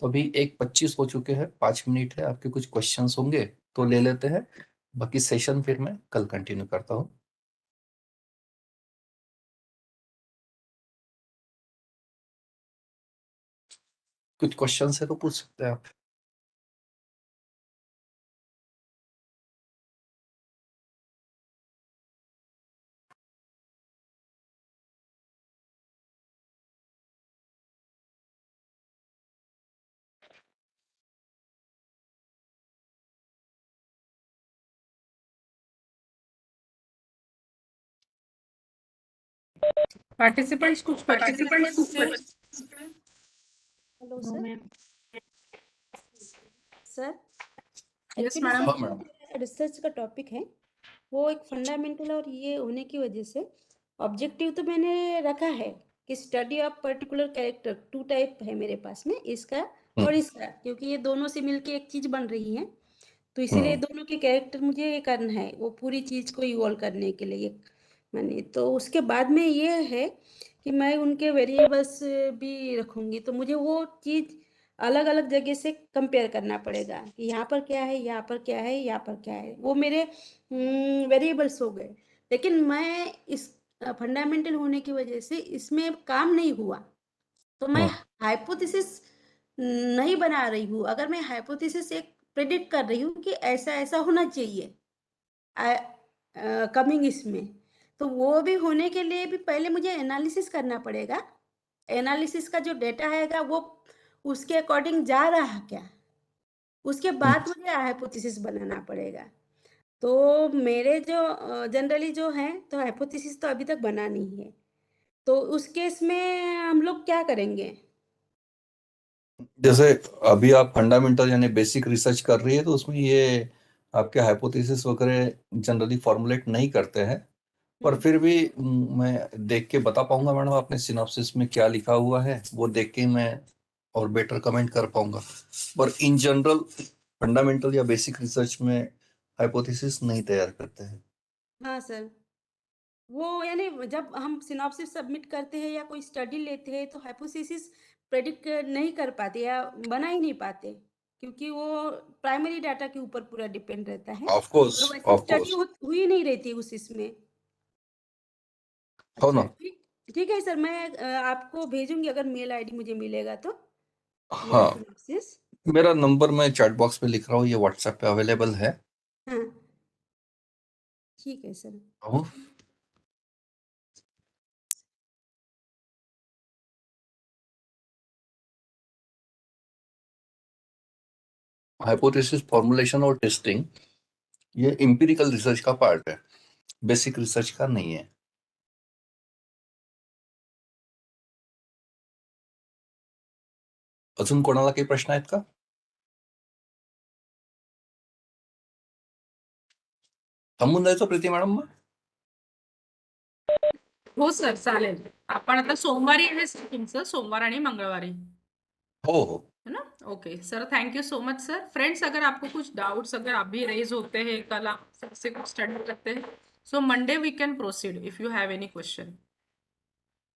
तो अभी 1:25 हो चुके हैं, 5 मिनट है, आपके कुछ क्वेश्चंस होंगे तो ले लेते हैं, बाकी सेशन फिर मैं कल कंटिन्यू करता हूँ। कुछ क्वेश्चंस है तो पूछ सकते हैं आप। पार्टिसिपेंट्स कुछ hello sir. Sir yes actually madam. हाँ सर जो मैडम। मेरा रिसर्च का टॉपिक है वो एक फंडामेंटल और ये होने की वजह से ऑब्जेक्टिव तो मैंने रखा है कि study of particular character, 2 type है मेरे पास में, इसका और इसका, क्योंकि ये दोनों से मिलके एक चीज बन रही है, तो इसीलिए दोनों के कैरेक्टर मुझे ये करना है वो पूरी चीज को इवॉल्व करने के लिए मानिए। तो उसके बाद में ये है कि मैं उनके वेरिएबल्स भी रखूंगी, तो मुझे वो चीज अलग अलग जगह से कंपेयर करना पड़ेगा कि यहाँ पर क्या है, यहाँ पर क्या है, यहाँ पर क्या है, वो मेरे वेरिएबल्स हो गए। लेकिन मैं इस फंडामेंटल होने की वजह से इसमें काम नहीं हुआ, तो मैं हाइपोथेसिस नहीं बना रही हूँ। अगर मैं हाइपोथेसिस एक प्रेडिक्ट कर रही हूँ कि ऐसा ऐसा होना चाहिए कमिंग इसमें, तो वो भी होने के लिए भी पहले मुझे एनालिसिस करना पड़ेगा। एनालिसिस का जो डेटा आएगा वो उसके अकॉर्डिंग जा रहा है क्या, उसके बाद मुझे हाइपोथेसिस बनाना पड़ेगा। तो मेरे जो जनरली जो है, तो हाइपोथेसिस तो अभी तक बना नहीं है, तो उस केस में हम लोग क्या करेंगे? जैसे अभी आप फंडामेंटल यानी बेसिक रिसर्च कर रही है, तो उसमें ये आपके हाइपोथेसिस वगैरह जनरली फॉर्मुलेट नहीं करते हैं, पर फिर भी मैं देख के बता पाऊंगा मैडम आपने सिनॉप्सिस में क्या लिखा हुआ है, वो देख के मैं और बेटर कमेंट कर पाऊंगा। पर इन जनरल फंडामेंटल या बेसिक रिसर्च में हाइपोथेसिस नहीं तैयार करते हैं। हाँ सर, वो यानी जब हम सिनॉप्सिस सबमिट करते हैं या कोई स्टडी लेते हैं तो हाइपोथेसिस प्रेडिक्ट नहीं कर पाते या बना ही नहीं पाते, क्योंकि वो प्राइमरी डाटा के ऊपर पूरा डिपेंड रहता है ऑफ कोर्स, और वैसे ऑफ स्टडी कोर्स। हुई नहीं रहती उस इसमें। हो अच्छा ना। ठीक, ठीक है सर, मैं आपको भेजूंगी अगर मेल आईडी मुझे मिलेगा तो, मेरा हाँ, सिनॉप्सिस। मेरा नंबर मैं चैट बॉक्स में लिख रहा हूँ, ये व्हाट्सएप पे अवेलेबल है। हाँ ठीक है सर। हाइपोथेसिस फॉर्मुलेशन और टेस्टिंग ये एम्पिरिकल रिसर्च का पार्ट है, बेसिक रिसर्च का नहीं है। अजून कोणाला काही प्रश्न आहेत का? थांबून जायचं प्रीती मॅडम मग? हो सर चालेल. आपण आता सोमवारी आहे सर तुमचं, सोमवार आणि मंगळवारी हो हो है ना? Okay sir, thank you so much sir. Friends, अगर आपको कुछ डाउट्स अगर अभी रेज होते हैं, कल आप फिर से कुछ स्टडी करते हैं, so Monday we can proceed if you have any question.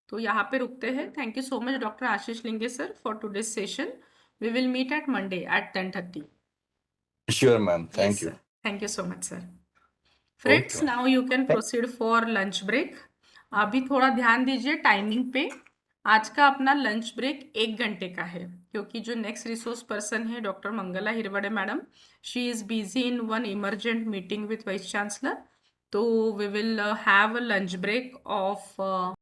तो यहाँ पे रुकते हैं. Thank you so much doctor Ashish Linge sir for today's session. We will meet at Monday at 10:30. Sure ma'am, thank you. Thank you so much sir. Friends, now you can proceed for lunch break. अभी थोड़ा ध्यान दीजिए टाइमिंग पे. आज का अपना लंच ब्रेक 1 घंटे का है, क्योंकि जो नेक्स्ट रिसोर्स पर्सन है doctor Mangala Hirwade madam, she is busy in one emergent meeting with vice chancellor. तो we will have a lunch break of